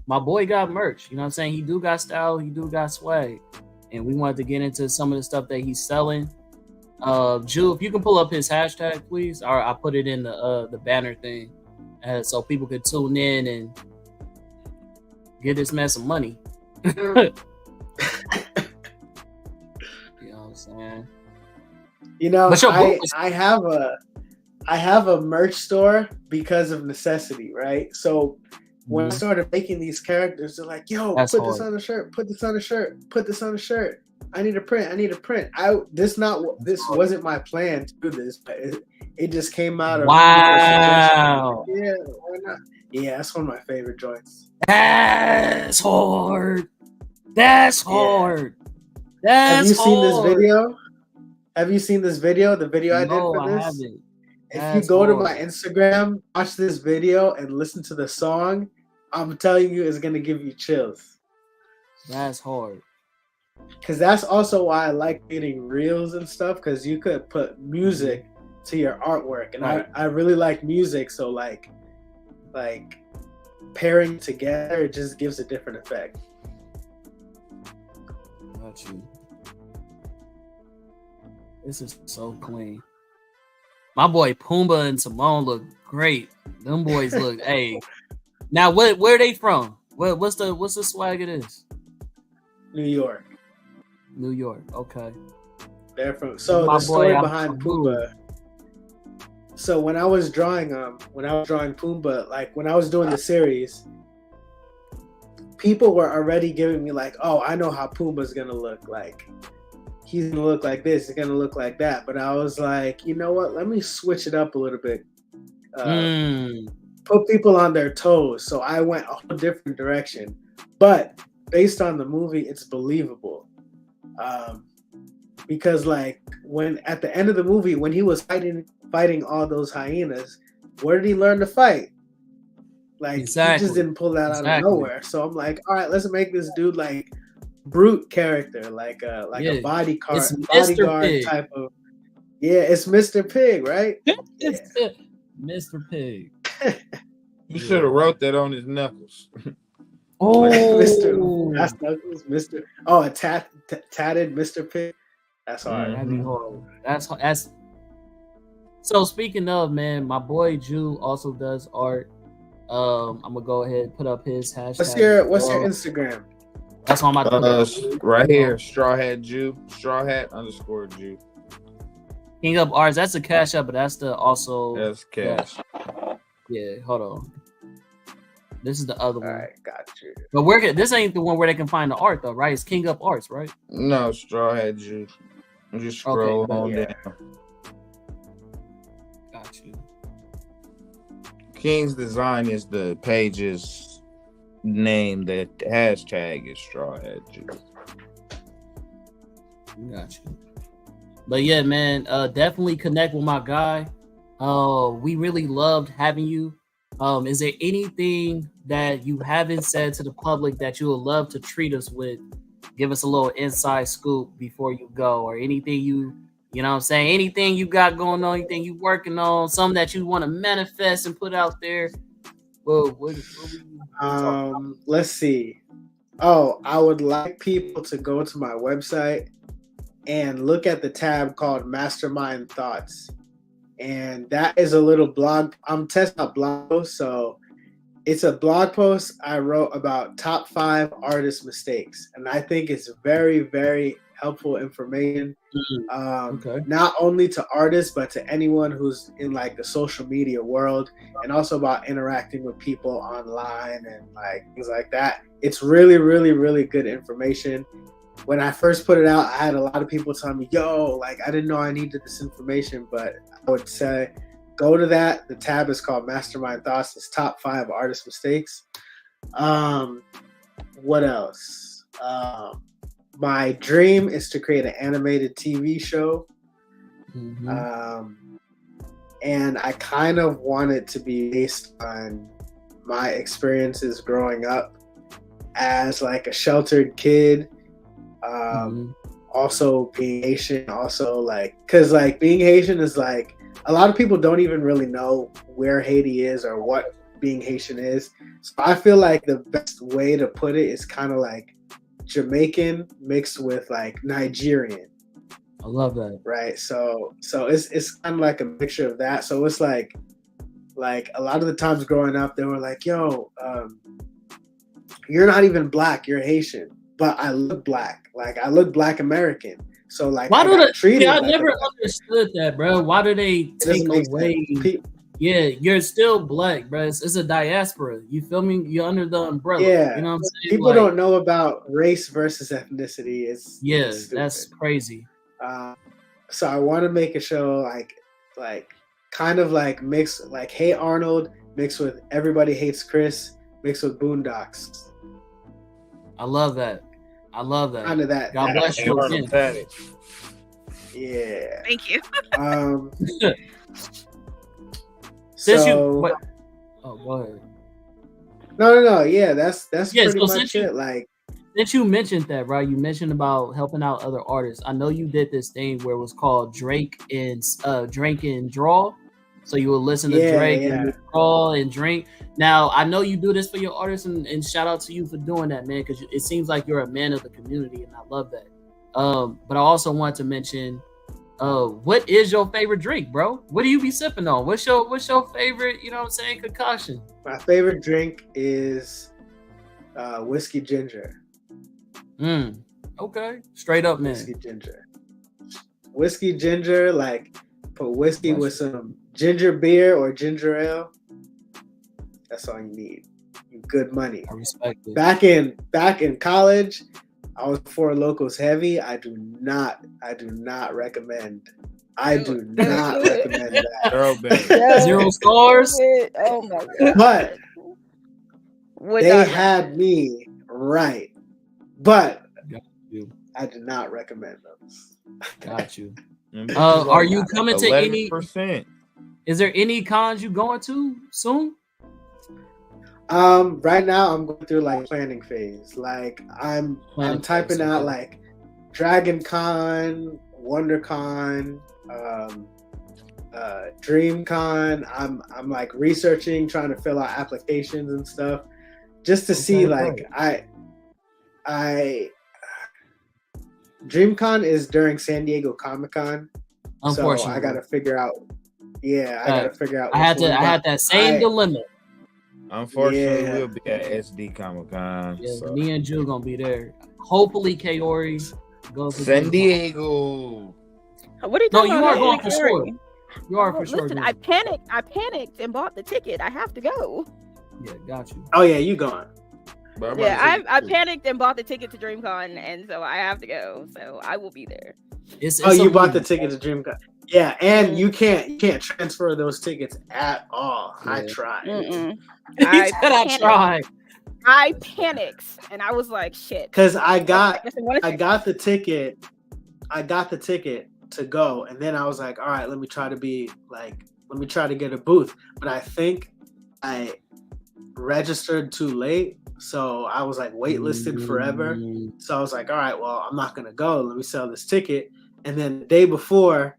my boy got merch. You know what I'm saying? He do got style. He do got swag. and we wanted to get into some of the stuff that he's selling. Jew, if you can pull up his hashtag, please, or I put it in the banner thing, so people could tune in and get this man some money. You know what I'm saying? You know, But your book I have a merch store because of necessity, right? So when I started making these characters, they're like, "Yo, That's put hard. this on a shirt. Put this on a shirt. Put this on a shirt. I need a print. I need a print." This wasn't my plan to do this, but it just came out of wow. Yeah, why not? Yeah, that's one of my favorite joints. That's hard. That's hard. That's Have you seen this hard. video? Have you seen this video? The video I did for No, this? I haven't. If That's you go to hard. my Instagram, watch this video and listen to the song, I'm telling you, it's gonna give you chills. That's hard. Because that's also why I like getting reels and stuff, because you could put music to your artwork. And Right. I really like music, so like pairing together, it just gives a different effect. Got you. This is so clean. My boy Pumbaa and Simone look great. Them boys look. Hey, now where are they from? What's the swag it is? New York. New York. Okay. They're from. So My the story boy, I'm behind from Pumbaa. So when I was drawing Pumbaa, like when I was doing the series, people were already giving me like, "Oh, I know how Pumbaa's gonna look like. He's gonna look like this. He's gonna look like that." But I was like, you know what? Let me switch it up a little bit. Put people on their toes. So I went a whole different direction. But based on the movie, it's believable. Because like when at the end of the movie, when he was fighting all those hyenas, where did he learn to fight? Like he just didn't pull that out of nowhere. So I'm like, all right, let's make this dude like brute character, like a bodyguard type of. Yeah, it's Mr. Pig, right? Mr. Pig. You should have wrote that on his knuckles. Oh, Mr. Knuckles, Mr. Oh, a tatted Mr. Pig. That's hard. That'd be hard. That's. So speaking of, man, my boy Jew also does art. I'm gonna go ahead and put up his hashtag. What's your Instagram? That's on my right here. Straw Hat Jew. Straw Hat _ Jew. King Up Arts. That's a Cash App, but that's the also. That's cash. Yeah, hold on. This is the other one. All right, got you. But this ain't the one where they can find the art though, right? It's King Up Arts, right? No, Straw Hat Jew. Just scroll on down. Got you. King's Design is the page's name. The hashtag is Straw Hat Jew. Got you. But yeah, man, definitely connect with my guy. We really loved having you. Is there anything that you haven't said to the public that you would love to treat us with? Give us a little inside scoop before you go, or anything you know what I'm saying? Anything you got going on, anything you working on, something that you want to manifest and put out there. Well, let's see. Oh, I would like people to go to my website and look at the tab called Mastermind Thoughts. And that is a little blog. I'm testing out blog posts, so it's a blog post I wrote about top 5 artist mistakes, and I think it's very, very helpful information. Not only to artists, but to anyone who's in like the social media world, and also about interacting with people online and like things like that. It's really, really, really good information. When I first put it out, I had a lot of people telling me, "Yo, like I didn't know I needed this information," but I would say, go to that. The tab is called Mastermind Thoughts. It's top 5 artist mistakes. What else? My dream is to create an animated TV show. And I kind of want it to be based on my experiences growing up as like a sheltered kid. Also being Haitian, also like, cause like being Haitian is like, a lot of people don't even really know where Haiti is or what being Haitian is. So I feel like the best way to put it is kind of like Jamaican mixed with like Nigerian. I love that. Right. So it's kind of like a mixture of that. So it's like a lot of the times growing up, they were like, "Yo, you're not even black. You're Haitian, but I look black. Like I look Black American. So like, Why do they? I like never understood that, bro. Why do they take away? Yeah, you're still black, bro. It's a diaspora. You feel me? You're under the umbrella. Yeah, you know what I'm saying. People don't know about race versus ethnicity. It's that's crazy. So I want to make a show like kind of like mix like Hey Arnold mixed with Everybody Hates Chris mixed with Boondocks. I love that. Kind of that. God bless you again. Yeah. Thank you. Go ahead. No. Yeah, that's pretty so much it. Like, since you mentioned that, right? You mentioned about helping out other artists. I know you did this thing where it was called Drink and Draw. So you would listen to Drake and draw and drink. Now I know you do this for your artists, and shout out to you for doing that, man, because it seems like you're a man of the community, and I love that. But I also want to mention, what is your favorite drink, bro? What do you be sipping on? What's your favorite, you know what I'm saying, concoction? My favorite drink is whiskey ginger. Okay. Straight up, man. Whiskey ginger, like put whiskey with some ginger beer or ginger ale. That's all you need. Good money. I respect it. Back in college, I was Four Locos heavy. I do not recommend. I do not recommend that. 0 stars. Oh my god! But they had me right. But I do not recommend those. Got you. Are you coming to any? Is there any cons you going to soon? Right now I'm going through like planning phase. Like I'm typing out like Dragon Con, WonderCon, DreamCon. I'm like researching, trying to fill out applications and stuff, just to see like I DreamCon is during San Diego Comic-Con. Unfortunately, so I gotta figure out. Yeah, I gotta figure out. I had that same dilemma. Unfortunately, we'll be at SD Comic-Con. Yeah, so. Me and Ju gonna be there. Hopefully, Kaori goes to San Diego. What are you talking about? You are going for sure. You are for sure. Listen, I panicked and bought the ticket. I have to go. Yeah, got you. Oh yeah, you going? Yeah, I panicked and bought the ticket to DreamCon, and so I have to go. So I will be there. You bought the ticket to DreamCon? Yeah, and you can't transfer those tickets at all. Yeah. I tried. I tried. I panicked, and I was like, "Shit!" Because I got the ticket. I got the ticket to go, and then I was like, "All right, let me try to get a booth." But I think I registered too late, so I was like waitlisted forever. So I was like, "All right, well, I'm not gonna go. Let me sell this ticket." And then the day before,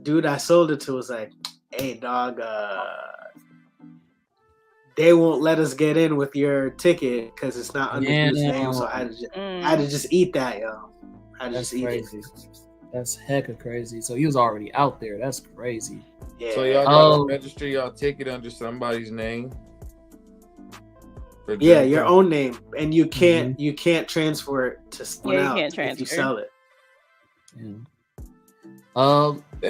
dude I sold it to was like, "Hey, dog, they won't let us get in with your ticket because it's not under his name." So I had to just eat that, yo. That's crazy. That's hecka crazy. So he was already out there. That's crazy. Yeah. So y'all gotta register y'all ticket under somebody's name. Yeah, your own name, and you can't transfer it to someone else if you sell it. Yeah.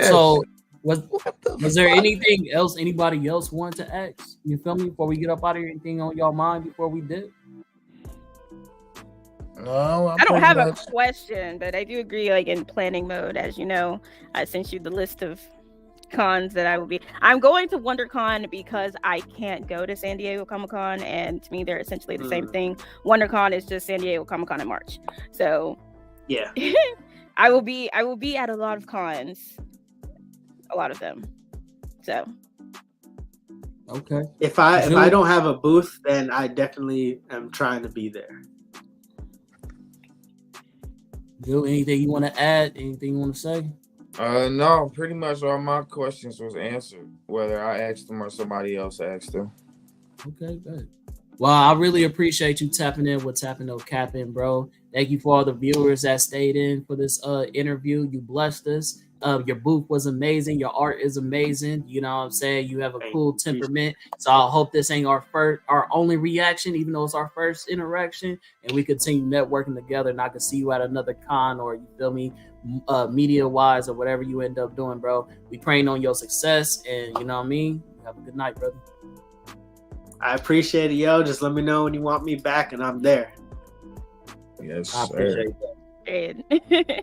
So was there anything else anybody else wanted to ask? You feel me? Before we get up out of here, anything on y'all mind before we did? No, I don't have a question, but I do agree. Like in planning mode, as you know, I sent you the list of cons that I will be. I'm going to WonderCon because I can't go to San Diego Comic-Con, and to me, they're essentially the same thing. WonderCon is just San Diego Comic-Con in March, so yeah. I will be at a lot of cons, a lot of them. So, okay. If I don't have a booth, then I definitely am trying to be there. Joe, anything you want to add? Anything you want to say? No, pretty much all my questions was answered, whether I asked them or somebody else asked them. Okay, good. Well, I really appreciate you tapping in with Tapping No Capping, bro. Thank you for all the viewers that stayed in for this interview. You blessed us. Your booth was amazing. Your art is amazing. You know what I'm saying? You have a cool temperament. So I hope this ain't our only reaction, even though it's our first interaction, and we continue networking together. And I can see you at another con, or you feel me, media wise, or whatever you end up doing, bro. We praying on your success, and you know what I mean. Have a good night, brother. I appreciate it, yo. Just let me know when you want me back, and I'm there. Yes, I sir. appreciate that. And